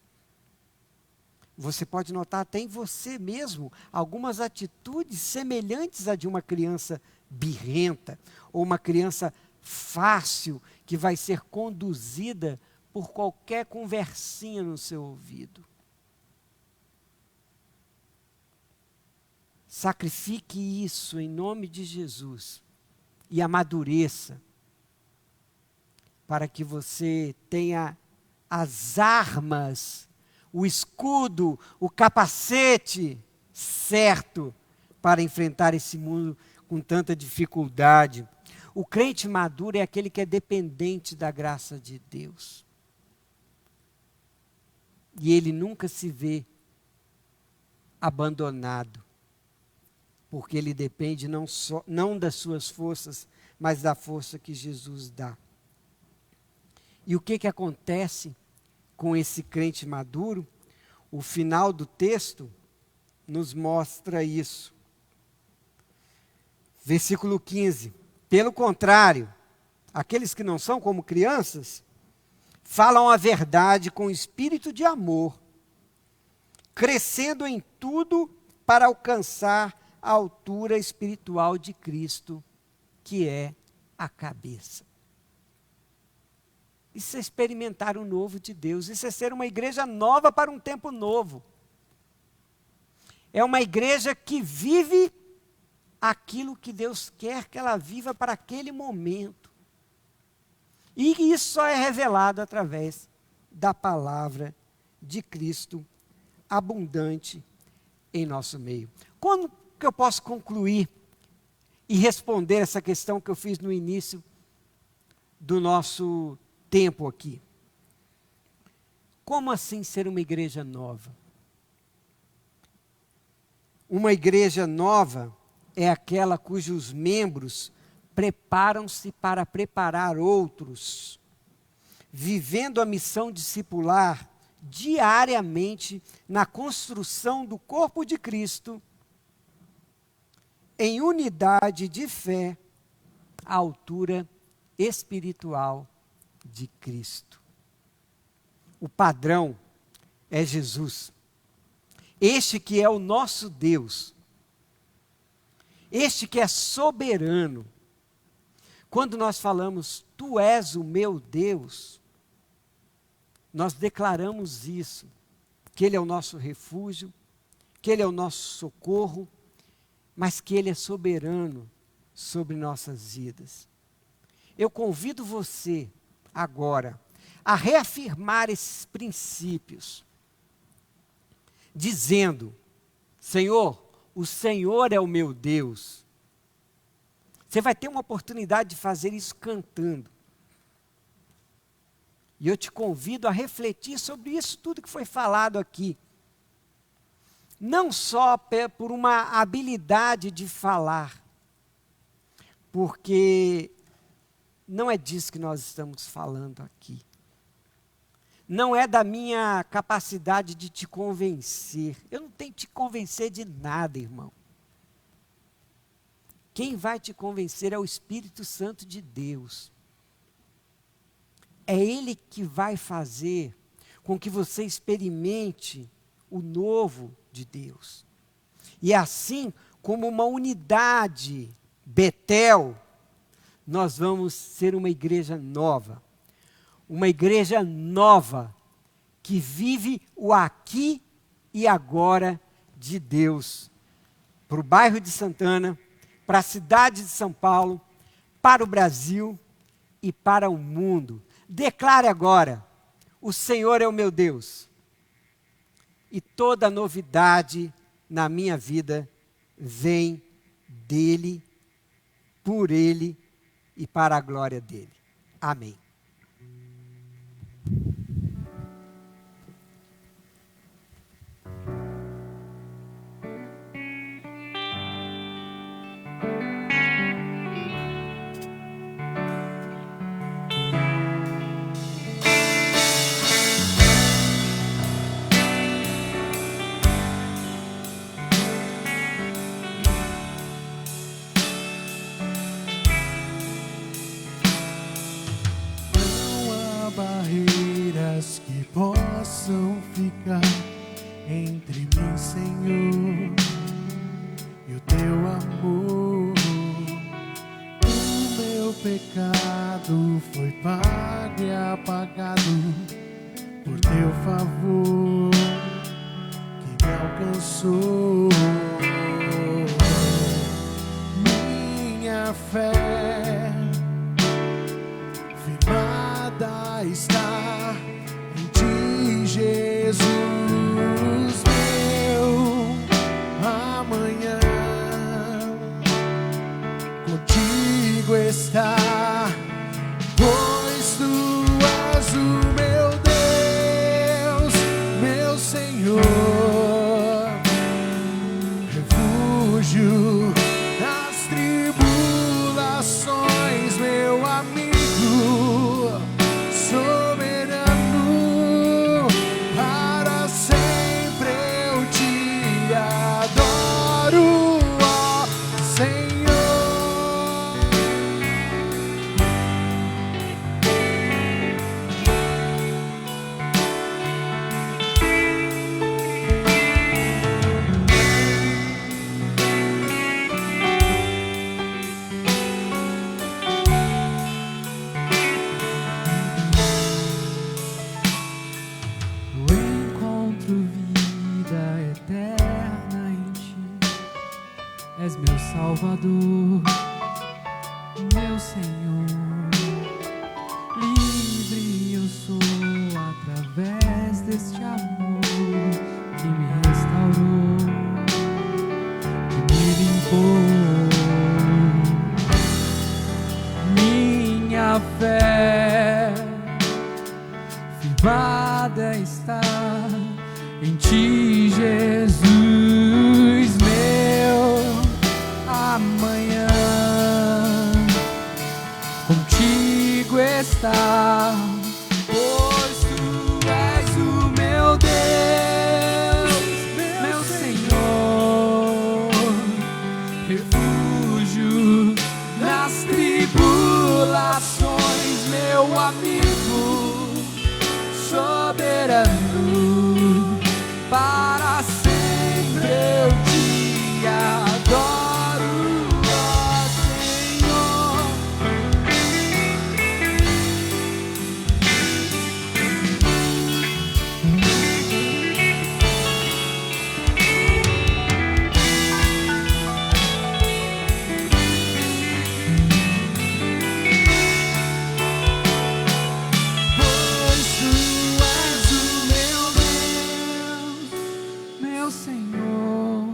Você pode notar até em você mesmo algumas atitudes semelhantes à de uma criança birrenta, ou uma criança fácil, que vai ser conduzida por qualquer conversinha no seu ouvido. Sacrifique isso em nome de Jesus e amadureça, para que você tenha as armas, o escudo, o capacete certo para enfrentar esse mundo com tanta dificuldade. O crente maduro é aquele que é dependente da graça de Deus. E ele nunca se vê abandonado, porque ele depende não das suas forças, mas da força que Jesus dá. E o que acontece com esse crente maduro? O final do texto nos mostra isso. Versículo 15. Pelo contrário, aqueles que não são como crianças, falam a verdade com espírito de amor, crescendo em tudo para alcançar a altura espiritual de Cristo, que é a cabeça. Isso é experimentar o novo de Deus, isso é ser uma igreja nova para um tempo novo. É uma igreja que vive aquilo que Deus quer que ela viva para aquele momento. E isso só é revelado através da palavra de Cristo abundante em nosso meio. Quando que eu posso concluir e responder essa questão que eu fiz no início do nosso tempo aqui? Como assim ser uma igreja nova? Uma igreja nova é aquela cujos membros preparam-se para preparar outros, vivendo a missão discipular diariamente na construção do corpo de Cristo, em unidade de fé, à altura espiritual de Cristo. O padrão é Jesus. Este que é o nosso Deus. Este que é soberano. Quando nós falamos, tu és o meu Deus, nós declaramos isso, que Ele é o nosso refúgio, que Ele é o nosso socorro, mas que Ele é soberano sobre nossas vidas. Eu convido você agora a reafirmar esses princípios, dizendo, Senhor, o Senhor é o meu Deus. Você vai ter uma oportunidade de fazer isso cantando. E eu te convido a refletir sobre isso tudo que foi falado aqui. Não só por uma habilidade de falar, porque não é disso que nós estamos falando aqui. Não é da minha capacidade de te convencer. Eu não tenho que te convencer de nada, irmão. Quem vai te convencer é o Espírito Santo de Deus. É Ele que vai fazer com que você experimente o novo de Deus. E assim, como uma unidade, Betel, nós vamos ser uma igreja nova. Uma igreja nova, que vive o aqui e agora de Deus. Para o bairro de Santana, para a cidade de São Paulo, para o Brasil e para o mundo. Declare agora, o Senhor é o meu Deus. E toda novidade na minha vida vem dEle, por Ele e para a glória dEle. Amém. Barreiras que possam ficar entre mim, Senhor, e o teu amor. O meu pecado foi pago e apagado por teu favor que me alcançou. Minha fé firmada está em ti, Jesus. curvada está em ti, Jesus, meu amanhã contigo está, pois tu és o meu Deus, meu Senhor, refúgio nas tribulações, meu amigo soberano, para sempre eu te adoro, ó Senhor. Pois tu és o meu Deus, meu Senhor,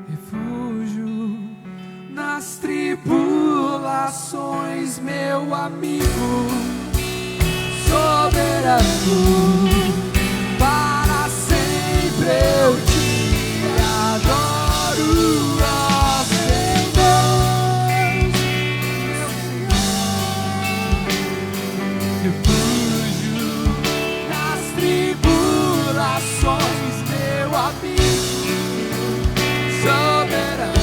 refúgio nas tribulações, meu amigo soberano, para sempre eu te adoro, ó Senhor, meu Senhor, refúgio nas tribulações, meu amigo soberano,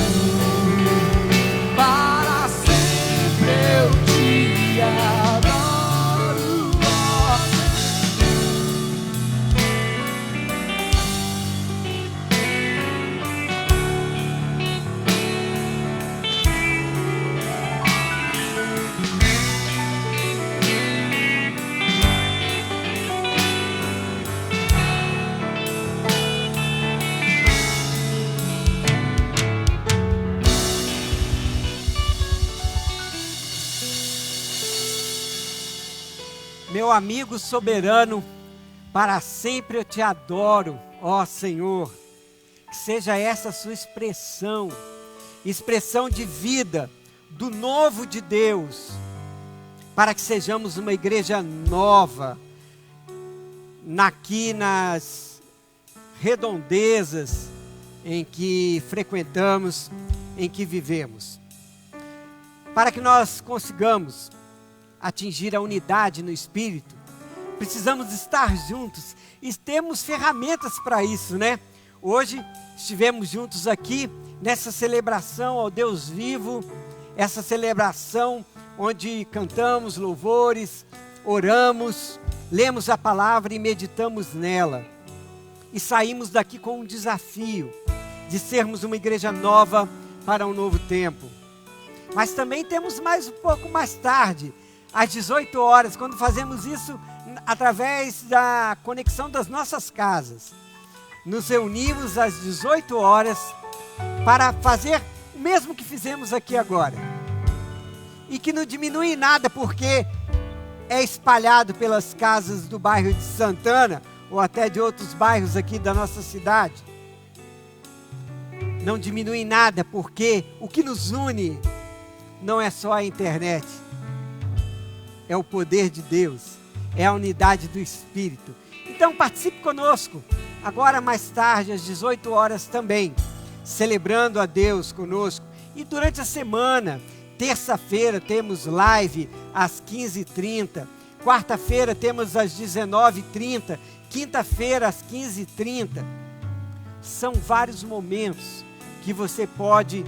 para sempre eu te adoro, ó Meu amigo soberano, para sempre eu te adoro, ó Senhor. Que seja essa a sua expressão de vida, do novo de Deus, para que sejamos uma igreja nova, aqui nas redondezas em que frequentamos, em que vivemos. Para que nós consigamos atingir a unidade no Espírito, precisamos estar juntos e temos ferramentas para isso, né? Hoje estivemos juntos aqui nessa celebração ao Deus vivo, essa celebração onde cantamos louvores, oramos, lemos a palavra e meditamos nela. E saímos daqui com um desafio de sermos uma igreja nova para um novo tempo. Mas também temos mais um pouco mais tarde, às 18 horas, quando fazemos isso através da conexão das nossas casas. Nos reunimos às 18 horas para fazer o mesmo que fizemos aqui agora. E que não diminui em nada, porque é espalhado pelas casas do bairro de Santana, ou até de outros bairros aqui da nossa cidade. Não diminui em nada, porque o que nos une não é só a internet. É o poder de Deus, é a unidade do Espírito. Então participe conosco, agora mais tarde, às 18 horas também, celebrando a Deus conosco. E durante a semana, terça-feira temos live às 15h30, quarta-feira temos às 19h30, quinta-feira às 15h30. São vários momentos que você pode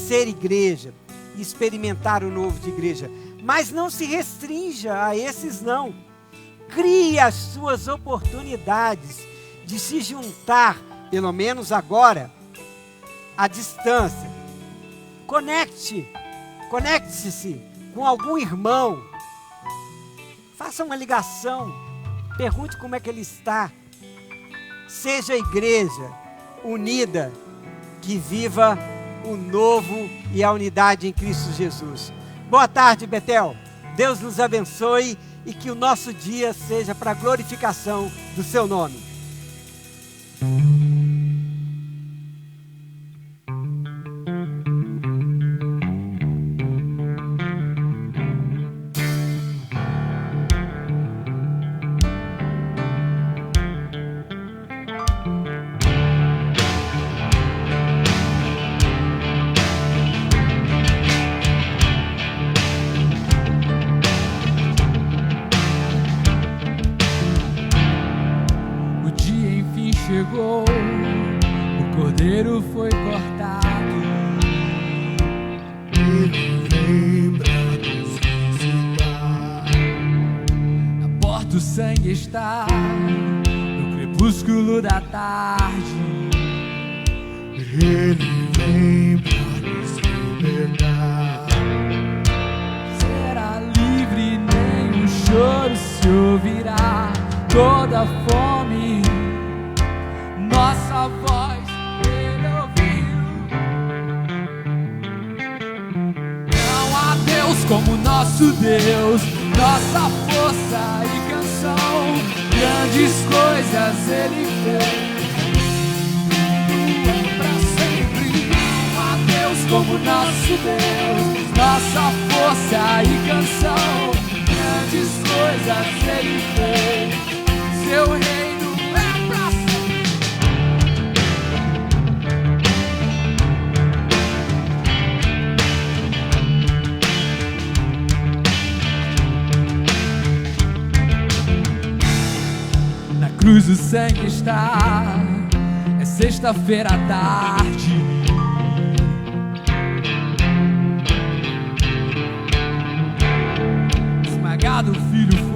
ser igreja e experimentar o novo de igreja. Mas não se restrinja a esses não. Crie as suas oportunidades de se juntar, pelo menos agora, à distância. Conecte-se com algum irmão. Faça uma ligação. Pergunte como é que ele está. Seja a igreja unida, que viva o novo e a unidade em Cristo Jesus. Boa tarde, Betel. Deus nos abençoe e que o nosso dia seja para a glorificação do seu nome. chegou, o cordeiro foi cortado. Ele vem pra nos visitar. Na porta o sangue está, no crepúsculo da tarde. Ele vem pra nos libertar. Será livre, nem o choro se ouvirá. Toda fome, nossa voz ele ouviu. Não há Deus como nosso Deus, nossa força e canção. Grandes coisas ele fez, pra sempre. Não há Deus como nosso Deus, nossa força e canção. Grandes coisas ele fez. Seu reino é pra sempre. Na cruz o sangue está, é sexta-feira à tarde. Esmagado o filho